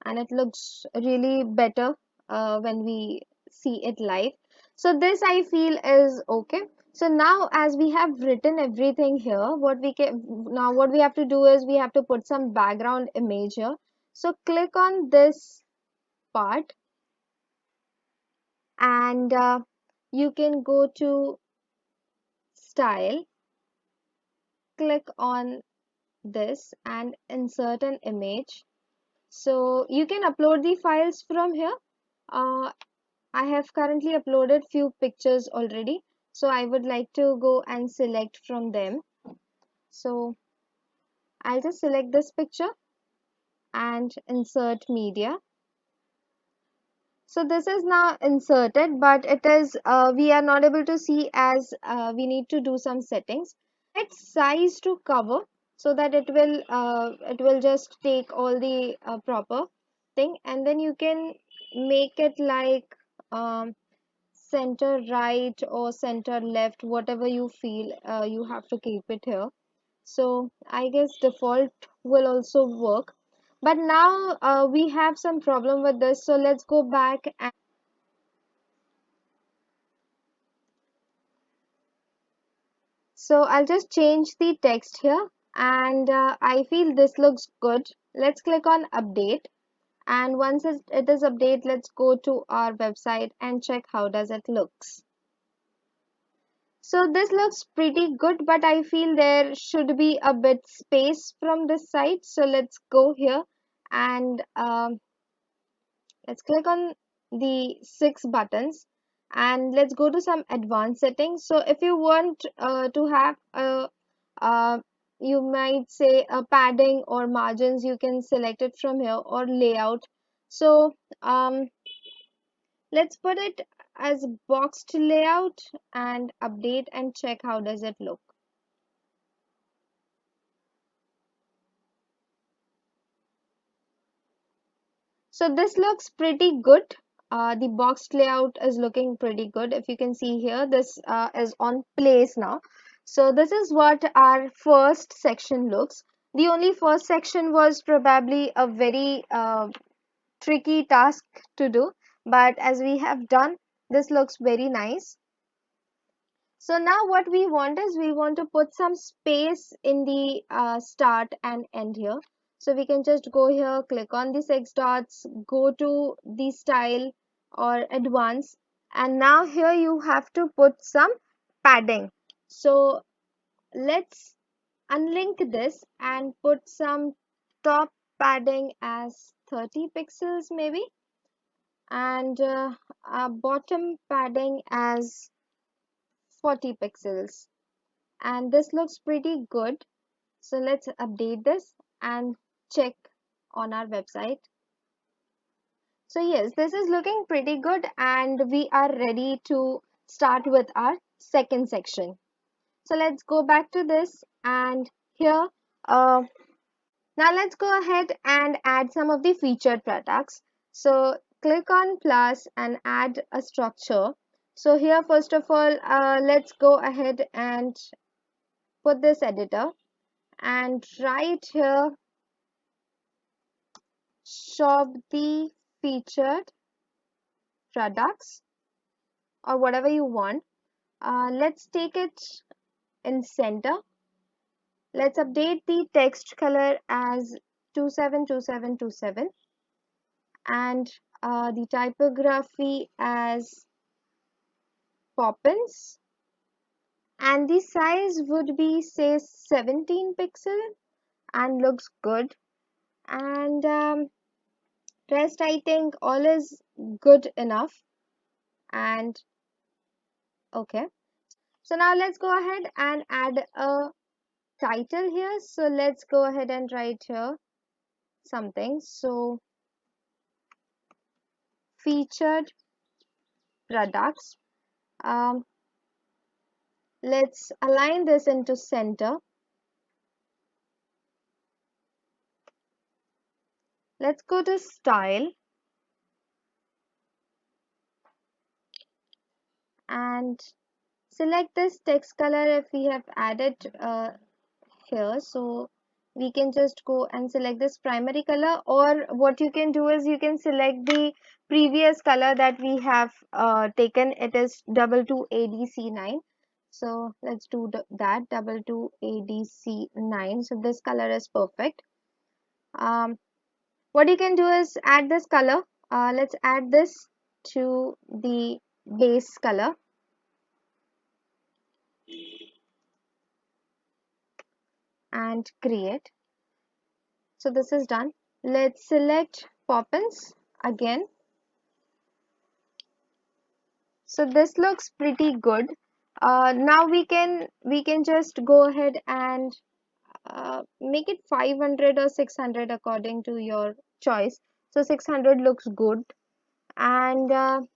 S1: and it looks really better when we see it live. So this I feel is okay. So now as we have written everything here, what we have to do is we have to put some background image here. So click on this part, and you can go to style, click on this and insert an image. So you can upload the files from here. uh, I have currently uploaded few pictures already, so I would like to go and select from them. So I'll just select this picture and insert media. So this is now inserted, but it is we are not able to see as we need to do some settings. Set size to cover so that it will just take all the proper thing, and then you can make it like center right or center left, whatever you feel. You have to keep it here. So I guess default will also work, but now we have some problem with this, so let's go back. So I'll just change the text here, and I feel this looks good. Let's click on update, and once it is update, let's go to our website and check how does it looks. So this looks pretty good, but I feel there should be a bit space from this side. So let's go here and let's click on the 6 buttons, and let's go to some advanced settings. So if you want to have a uh, you might say a padding or margins, you can select it from here, or layout. So let's put it as boxed layout and update and check how does it look. So this looks pretty good. The boxed layout is looking pretty good. If you can see here, this is on place now. So this is what our first section looks. The only first section was probably a very tricky task to do, but as we have done, this looks very nice. So now what we want is we want to put some space in the start and end here. So we can just go here, click on the 6 dots, go to the style or advanced, and now here you have to put some padding. So let's unlink this and put some top padding as 30 pixels maybe, and bottom padding as 40 pixels. And this looks pretty good. So let's update this and check on our website. So yes, this is looking pretty good, and we are ready to start with our second section. So let's go back to this, and here uh, now let's go ahead and add some of the featured products. So click on plus and add a structure. So here first of all, let's go ahead and put this editor, and right here shop the featured products or whatever you want. Let's take it in center. Let's update the text color as 272727, and the typography as Poppins, and the size would be say 17 pixel and looks good. And rest I think all is good enough. And okay, so now let's go ahead and add a title here. So let's go ahead and write here something. So featured products. Um, let's align this into center. Let's go to style and select this text color if we have added here. So we can just go and select this primary color, or what you can do is you can select the previous color that we have taken. It is 22ADC9. So let's do that 22ADC9. So this color is perfect. What you can do is add this color. Let's add this to the base color and create. So this is done. Let's select Poppins again. So this looks pretty good. Now we can just go ahead and make it 500 or 600 according to your choice. So 600 looks good, and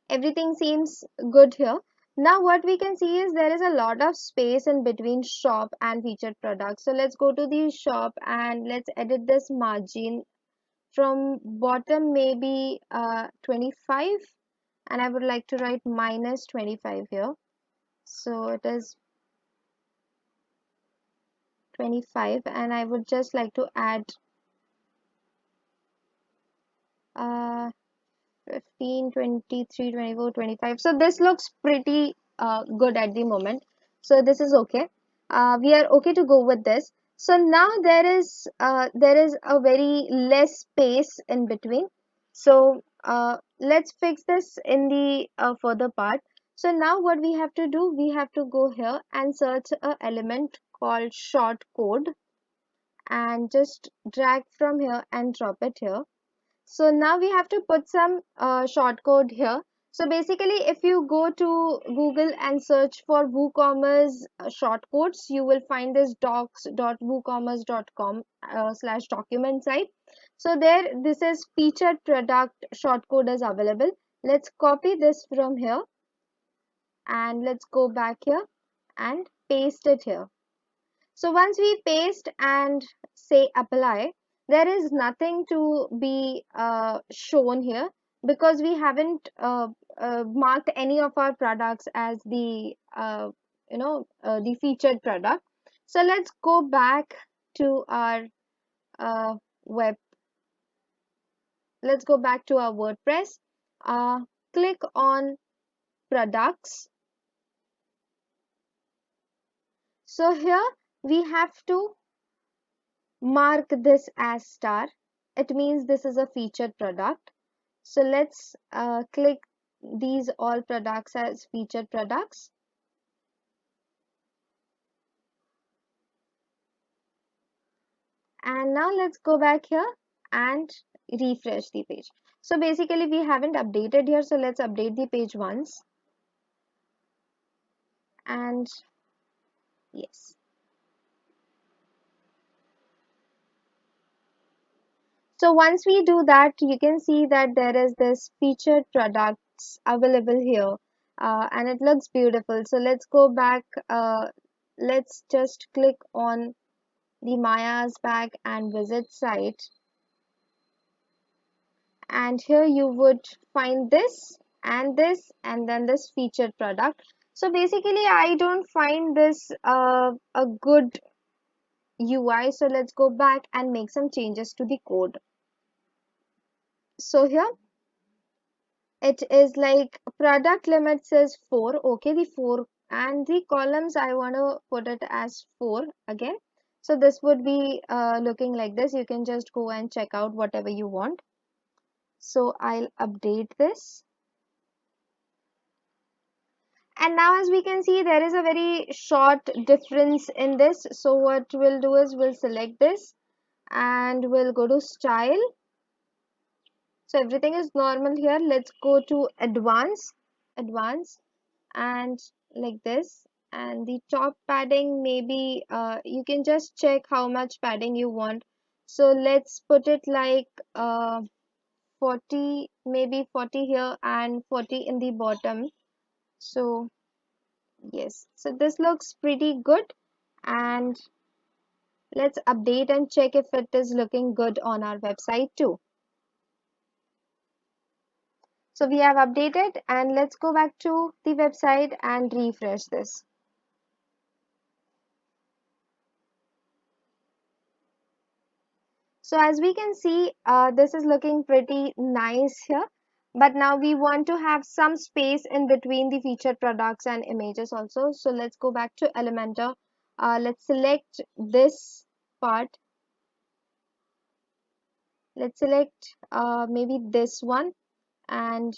S1: everything seems good here. Now what we can see is there is a lot of space in between shop and featured products. So let's go to the shop and let's edit this margin from bottom maybe 25, and I would like to write minus 25 here. So it is 25, and I would just like to add uh, 15, 23, 24, 25. So this looks pretty good at the moment. So this is okay. We are okay to go with this. So now there is a very less space in between. So let's fix this in the further part. So now what we have to do, we have to go here and search a element called short code and just drag from here and drop it here. So now we have to put some short code here. So basically, if you go to Google and search for WooCommerce short codes, you will find this docs.woocommerce.com /document site. So there, this is featured product short code is available. Let's copy this from here and let's go back here and paste it here. So once we paste and say apply, there is nothing to be shown here because we haven't marked any of our products as the the featured product. So let's go back to our uh, web. Let's go back to our WordPress. Click on products. So here we have to mark this as star. It means this is a featured product. So let's click these all products as featured products. And now let's go back here and refresh the page. So basically we haven't updated here. So let's update the page once. And yes. So once we do that, you can see that there is this featured products available here and it looks beautiful. So let's go back. Let's just click on the Maya's bag and visit site. And here you would find this and then this featured product. So basically I don't find this a good UI. So let's go back and make some changes to the code. So here it is like product limit says 4. Okay, the 4 and the columns I want to put it as 4 again. So this would be looking like this. You can just go and check out whatever you want. So I'll update this. And now as we can see, there is a very short difference in this. So what we'll do is we'll select this and we'll go to style. So everything is normal here. Let's go to advanced and like this. And the top padding, maybe you can just check how much padding you want. So let's put it like 40, maybe 40 here and 40 in the bottom. So yes, so this looks pretty good and let's update and check if it is looking good on our website too. So we have updated and let's go back to the website and refresh this. So as we can see, this is looking pretty nice here. But now we want to have some space in between the featured products and images also. So let's go back to Elementor. Let's select this part. Let's select maybe this one and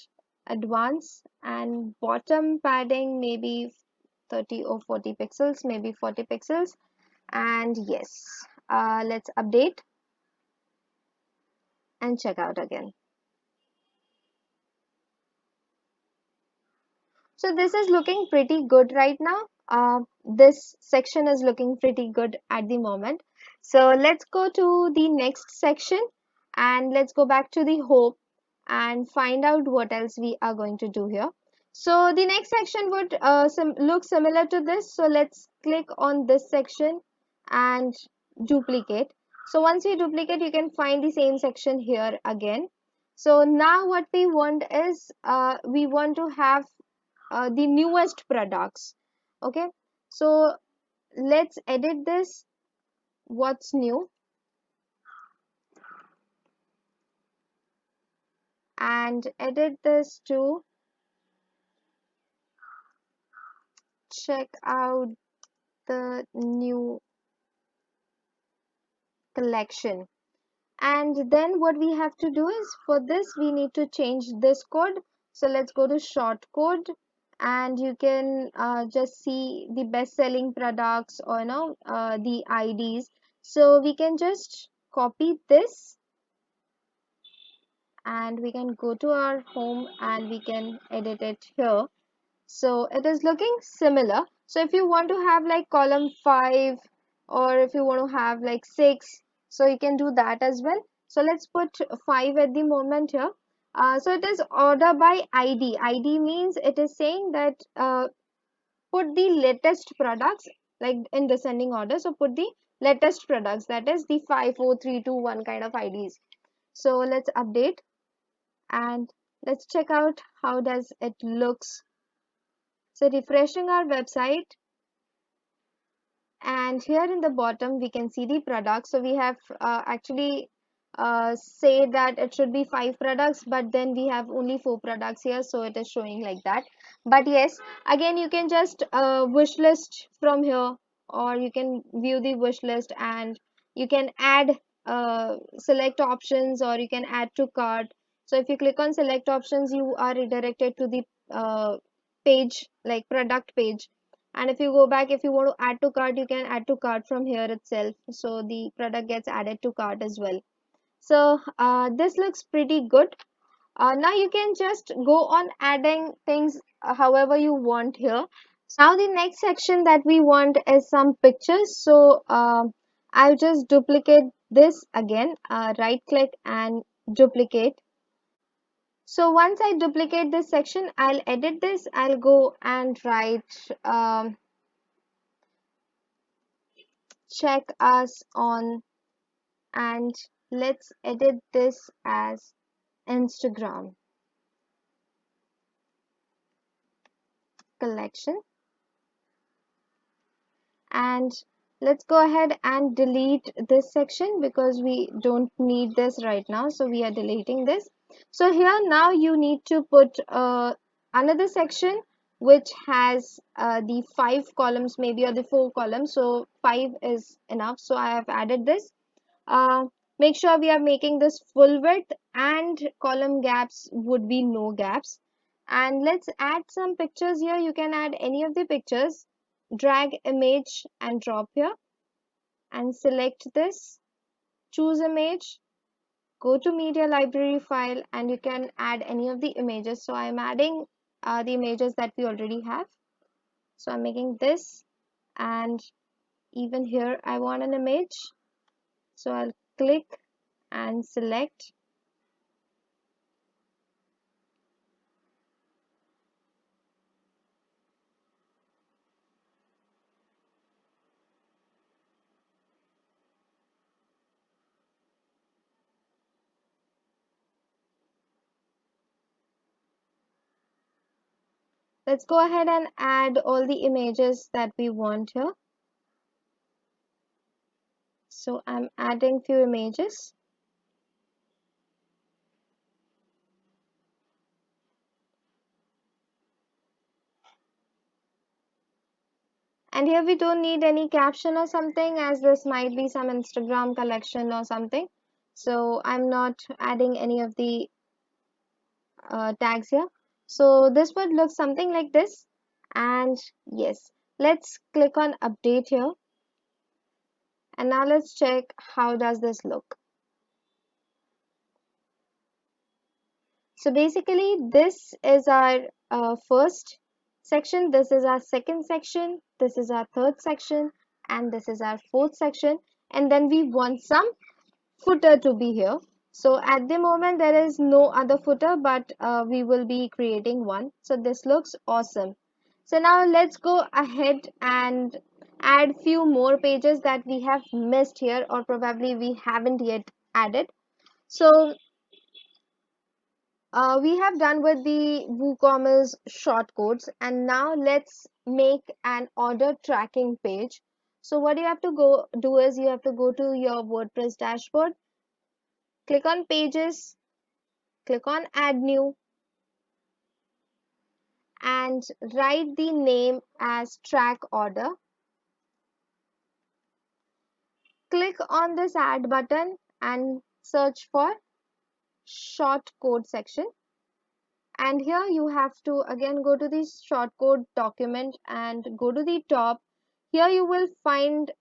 S1: advance and bottom padding maybe 30 or 40 pixels, maybe 40 pixels. And yes, let's update and check out again. So this is looking pretty good right now. This section is looking pretty good at the moment. So let's go to the next section and let's go back to the home and find out what else we are going to do here. So the next section would look similar to this. So let's click on this section and duplicate. So once you duplicate, you can find the same section here again. So now what we want is we want to have the newest products. Okay, so let's edit this. What's new? And edit this to check out the new collection. And then what we have to do is, for this we need to change this code. So let's go to short code, and you can just see the best selling products, or the IDs. So we can just copy this, and we can go to our home and we can edit it here. So it is looking similar. So if you want to have like column 5, or if you want to have like 6, so you can do that as well. So let's put 5 at the moment here. So it is order by ID. ID means it is saying that put the latest products like in descending order. So put the latest products, that is the 5, 4, 3, 2, 1 kind of IDs. So let's update, and let's check out how does it looks. So refreshing our website, and here in the bottom we can see the products. So we have actually say that it should be 5 products, but then we have only 4 products here, so it is showing like that. But yes, again you can just wish list from here, or you can view the wish list, and you can add select options, or you can add to cart. So if you click on select options, you are redirected to the page, like product page. And if you go back, if you want to add to cart, you can add to cart from here itself, so the product gets added to cart as well. So this looks pretty good. Now you can just go on adding things however you want here. Now the next section that we want is some pictures. So I'll just duplicate this again, right click and duplicate. So once I duplicate this section, I'll edit this. I'll go and write check us on, and let's edit this as Instagram collection. And let's go ahead and delete this section because we don't need this right now, so we are deleting this. So here now you need to put another section which has the 5 columns maybe, or the 4 columns. So 5 is enough, so I have added this. uh, Make sure we are making this full width, and column gaps would be no gaps. And let's add some pictures here. You can add any of the pictures. Drag image and drop here, and select this, choose image, go to media library file, and you can add any of the images. So I'm adding the images that we already have. So I'm making this, and even here I want an image, so I'll click and select. Let's go ahead and add all the images that we want here. So I'm adding few images. And here we don't need any caption or something, as this might be some Instagram collection or something. So I'm not adding any of the tags here. So this would look something like this. And yes, let's click on update here. And now let's check how does this look. So basically this is our first section, this is our second section, this is our third section, and this is our fourth section. And then we want some footer to be here. So at the moment there is no other footer, but we will be creating one. So this looks awesome. So now let's go ahead and add few more pages that we have missed here, or probably we haven't yet added. So we have done with the WooCommerce shortcodes, and now let's make an order tracking page. So what you have to go do is you have to go to your WordPress dashboard, click on pages, click on add new, and write the name as track order. Click on this add button and search for short code section. And here you have to again go to the short code document and go to the top. Here you will find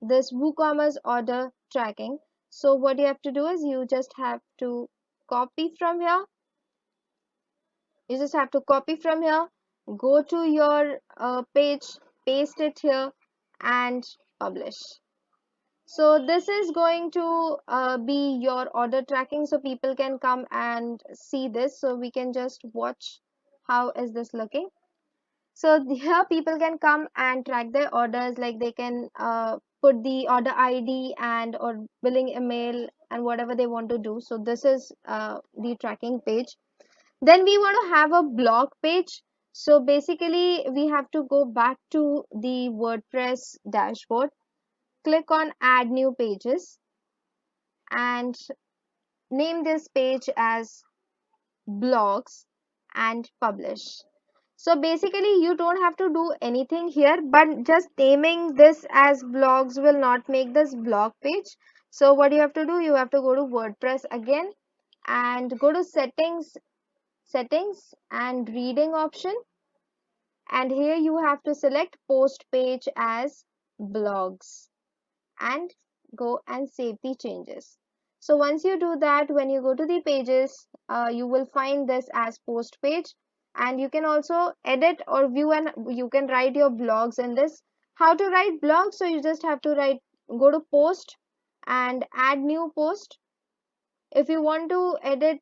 S1: this WooCommerce order tracking. So what you have to do is you just have to copy from here. You just have to copy from here, go to your page, paste it here and publish. So this is going to be your order tracking, so people can come and see this. So we can just watch how is this looking. So here people can come and track their orders, like they can put the order ID and or billing email and whatever they want to do. So this is the tracking page. Then we want to have a blog page. So basically we have to go back to the WordPress dashboard, click on add new pages and name this page as blogs and publish. So basically you don't have to do anything here, but just naming this as blogs will not make this blog page. So what you have to do, you have to go to WordPress again and go to settings and reading option, and here you have to select post page as blogs and go and save the changes. So once you do that, when you go to the pages, you will find this as post page, and you can also edit or view and you can write your blogs in this. How to write blogs? So you just have to write, go to post and add new post. If you want to edit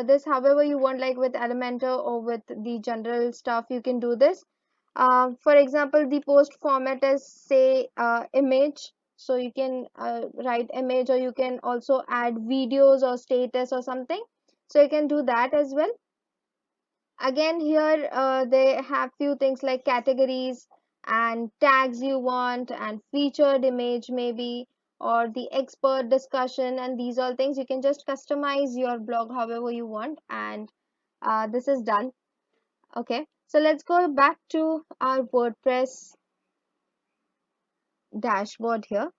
S1: this however you want, like with Elementor or with the general stuff, you can do this. For example, the post format is say image, so you can write image, or you can also add videos or status or something, so you can do that as well. Again here they have few things like categories and tags you want and featured image maybe, or the expert discussion, and these all things you can just customize your blog however you want, and this is done. Okay, so let's go back to our WordPress dashboard here.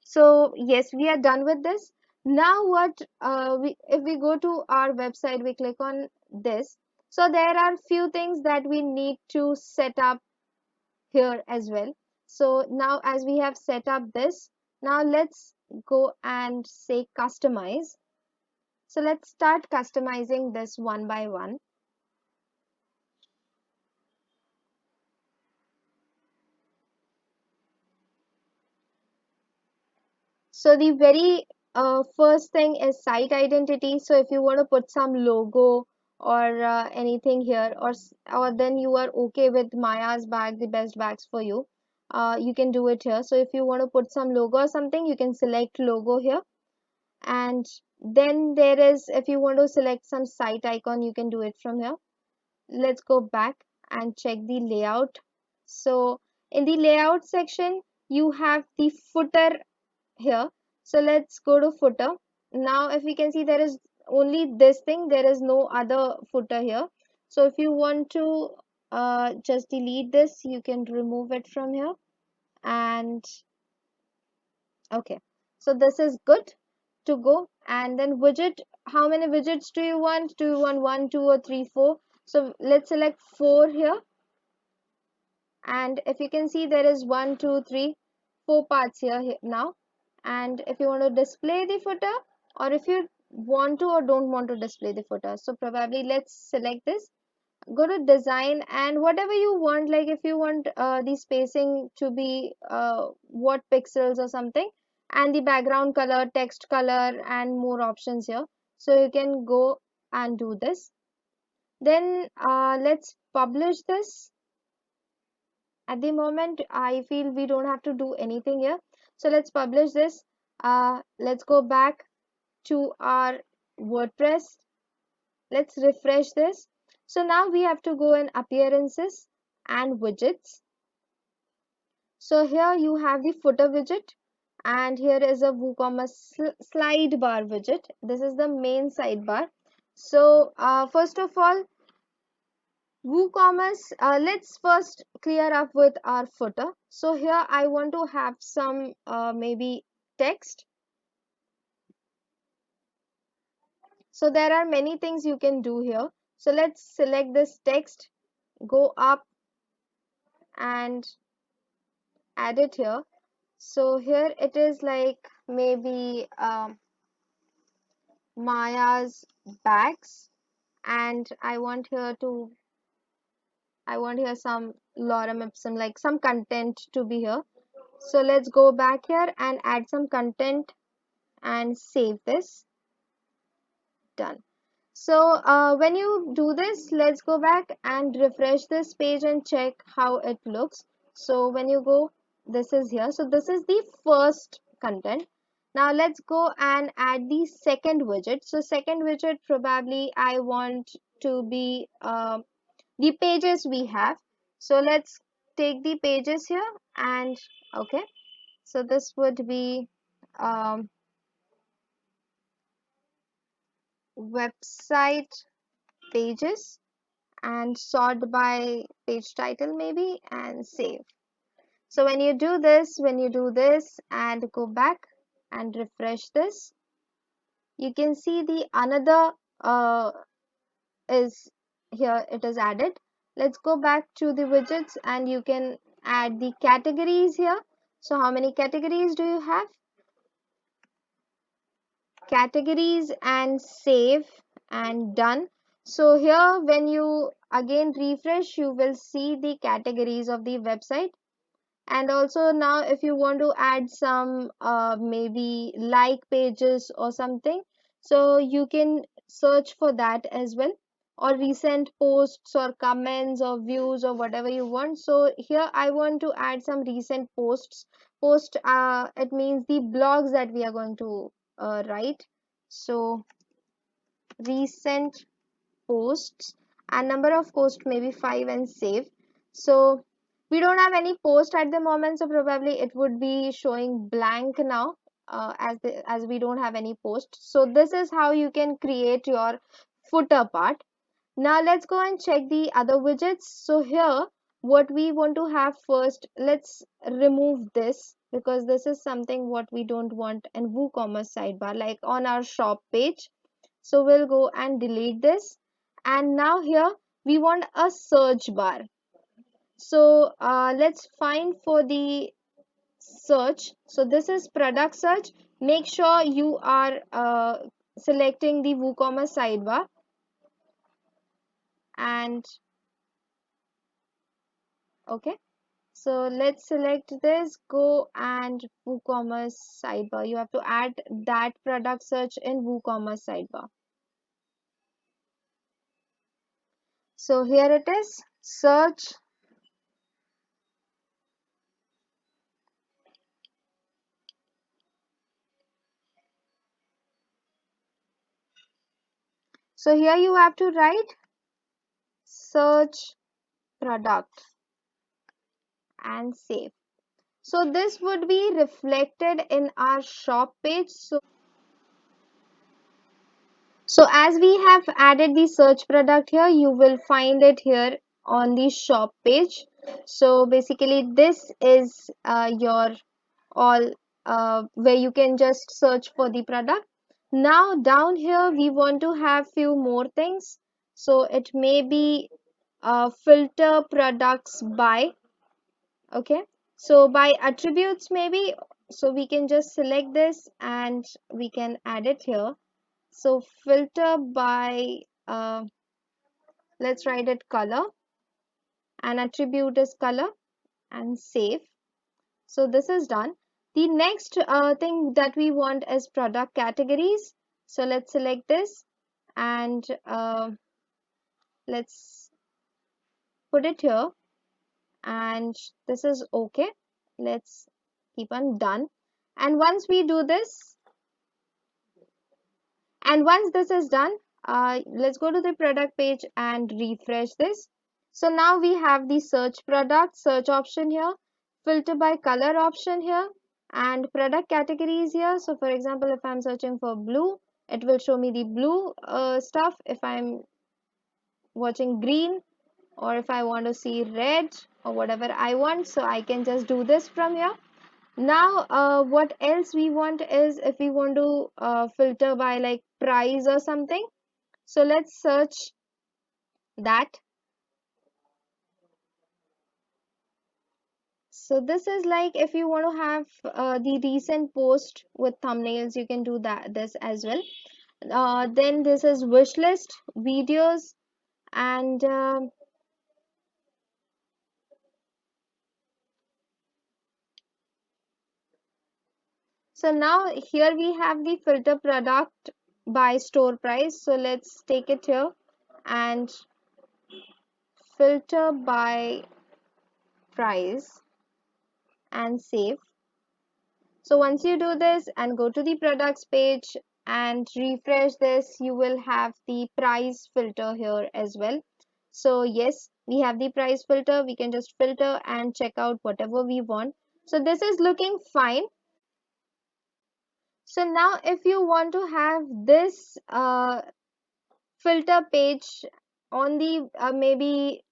S1: So yes, we are done with this. Now what if we go to our website, we click on this. So there are few things that we need to set up here as well. So now as we have set up this, now let's go and say customize. So let's start customizing this one by one. So the very first thing is site identity. So if you want to put some logo or anything here, or then you are okay with Maya's bag, the best bags for you, you can do it here. So if you want to put some logo or something, you can select logo here. And then there is, if you want to select some site icon, you can do it from here. Let's go back and check the layout. So in the layout section, you have the footer here. So let's go to footer. Now if we can see, there is only this thing, there is no other footer here. So if you want to just delete this, you can remove it from here. And okay, so this is good to go. And then widget, how many widgets do you want? Do you want 1, 2 or 3, 4? So let's select 4 here. And if you can see, there is 1, 2, 3, 4 parts here now. And if you want to display the footer, or if you want to or don't want to display the footer, so probably let's select this, go to design, and whatever you want, like if you want the spacing to be what pixels or something, and the background color, text color, and more options here, so you can go and do this. Then let's publish this. At the moment I feel we don't have to do anything here, so let's publish this. Let's go back to our WordPress. Let's refresh this. So now we have to go in appearances and widgets. So here you have the footer widget, and here is a WooCommerce slide bar widget. This is the main sidebar. So first of all, WooCommerce, let's first clear up with our footer. So here I want to have some maybe text. So there are many things you can do here. So let's select this text, go up and add it here. So here it is like maybe Maya's bags, and I want here some lorem ipsum, like some content to be here. So let's go back here and add some content and save this. Done. So when you do this, let's go back and refresh this page and check how it looks. So when you go, this is here. So this is the first content. Now let's go and add the second widget. So second widget, probably I want to be the pages we have. So let's take the pages here and okay. So this would be um, website pages and sort by page title maybe and save. So when you do this and go back and refresh this, you can see the another is here, it is added. Let's go back to the widgets and you can add the categories here. So how many categories do you have? Categories and save and done. So here when you again refresh, you will see the categories of the website. And also now if you want to add some maybe like pages or something, so you can search for that as well, or recent posts or comments or views or whatever you want. So here I want to add some recent post, it means the blogs that we are going to write. So recent posts and number of posts maybe 5 and save. So we don't have any post at the moment, so probably it would be showing blank now, as we don't have any post. So this is how you can create your footer part. Now let's go and check the other widgets. So here what we want to have first, let's remove this because this is something what we don't want in WooCommerce sidebar, like on our shop page. So we'll go and delete this. And now here we want a search bar. So let's find for the search. So this is product search. Make sure you are selecting the WooCommerce sidebar. And okay. So let's select this, go and WooCommerce sidebar. You have to add that product search in WooCommerce sidebar. So here it is, search. So here you have to write search product and save. So this would be reflected in our shop page. So as we have added the search product here, you will find it here on the shop page. So basically this is your all where you can just search for the product. Now down here we want to have few more things. So it may be filter products by, okay, so by attributes maybe. So we can just select this and we can add it here. So filter by let's write it color, and attribute is color and save. So this is done. The next thing that we want is product categories. So let's select this and let's put it here, and this is okay. Let's keep on done. And once we do this, and once this is done, let's go to the product page and refresh this. So now we have the search product, search option here, filter by color option here, and product categories here. So for example, if I'm searching for blue, it will show me the blue stuff. If I'm watching green, or if I want to see red or whatever I want, so I can just do this from here. Now what else we want is, if we want to filter by like price or something, so let's search that. So this is like, if you want to have the recent post with thumbnails, you can do that, this as well. Then this is wish list, videos, and so now here we have the filter product by store price. So let's take it here and filter by price and save. So once you do this and go to the products page and refresh this, you will have the price filter here as well. So yes, we have the price filter. We can just filter and check out whatever we want. So this is looking fine. So now if you want to have this filter page on the maybe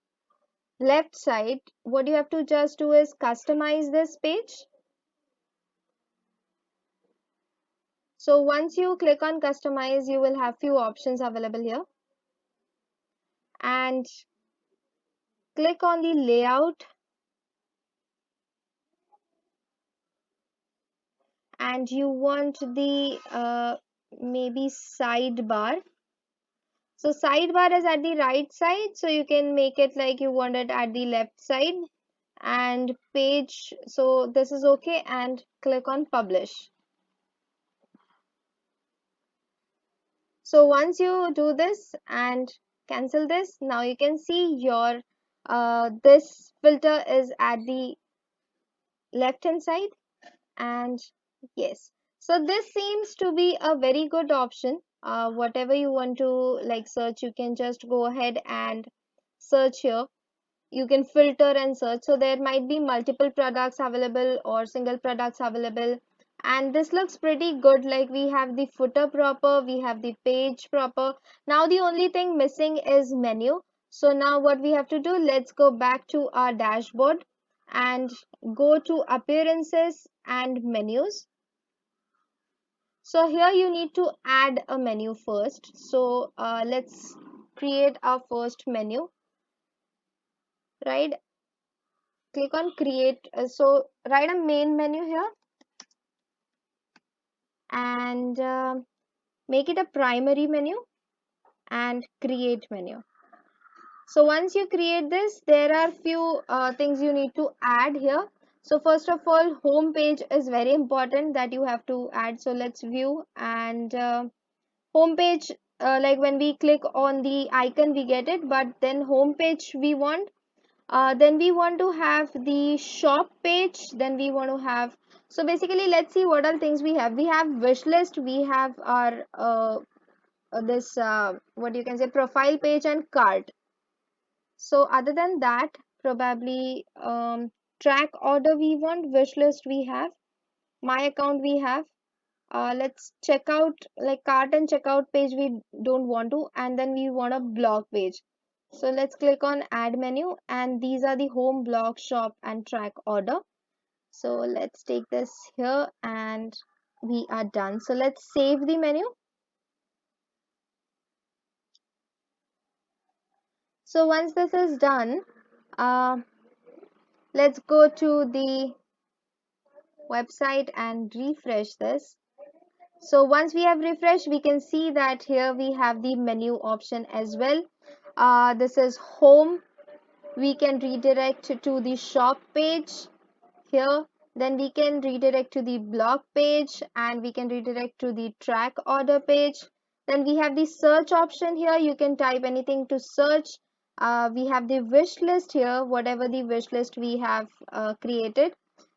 S1: left side, what you have to just do is customize this page. So once you click on customize, you will have few options available here, and click on the layout, and you want the maybe sidebar. So sidebar is at the right side, so you can make it like you want it at the left side, and page, so this is okay, and click on publish. So once you do this and cancel this, now you can see your this filter is at the left hand side. And yes, so this seems to be a very good option. Whatever you want to like search, you can just go ahead and search here. You can filter and search, so there might be multiple products available or single products available. And this looks pretty good, like we have the footer proper, we have the page proper. Now the only thing missing is menu. So now what we have to do, let's go back to our dashboard and go to appearances and menus. So here you need to add a menu first. So let's create our first menu, right? Click on create. So write a main menu here and make it a primary menu and create menu. So once you create this, there are few things you need to add here. So first of all, home page is very important that you have to add. So let's view and home page, like when we click on the icon we get it, but then home page we want. Then we want to have the shop page, then we want to have, so basically let's see what all things we have. We have wish list, we have our this what you can say, profile page and cart. So other than that, probably track order we want, wish list we have, my account we have. Let's check out, like cart and checkout page we don't want to, and then we want a blog page. So let's click on add menu, and these are the home, blog, shop and track order. So let's take this here and we are done. So let's save the menu. So once this is done, uh, let's go to the website and refresh this. So once we have refreshed, we can see that here we have the menu option as well. This is home. We can redirect to the shop page here. Then we can redirect to the blog page, and we can redirect to the track order page. Then we have the search option here. You can type anything to search. We have the wish list here, whatever the wish list we have created.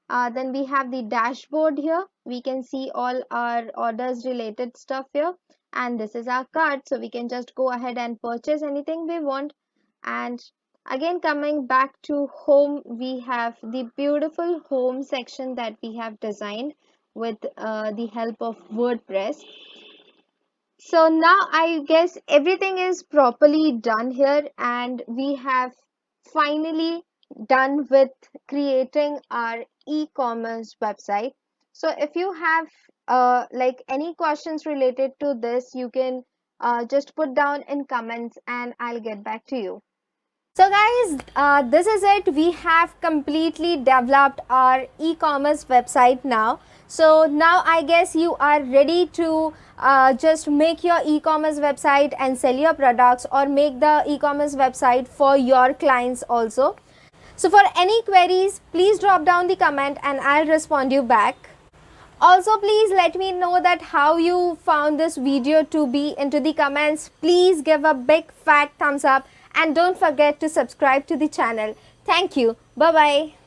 S1: Then we have the dashboard here. We can see all our orders related stuff here. And this is our cart. So we can just go ahead and purchase anything we want. And again, coming back to home, we have the beautiful home section that we have designed with the help of WordPress. So now I guess everything is properly done here, and we have finally done with creating our e-commerce website. So if you have like any questions related to this, you can just put down in comments and I'll get back to you. So guys, this is it. We have completely developed our e-commerce website now. So now I guess you are ready to just make your e-commerce website and sell your products, or make the e-commerce website for your clients also. So for any queries, please drop down the comment and I'll respond you back. Also, please let me know that how you found this video to be into the comments. Please give a big fat thumbs up and don't forget to subscribe to the channel. Thank you. Bye bye.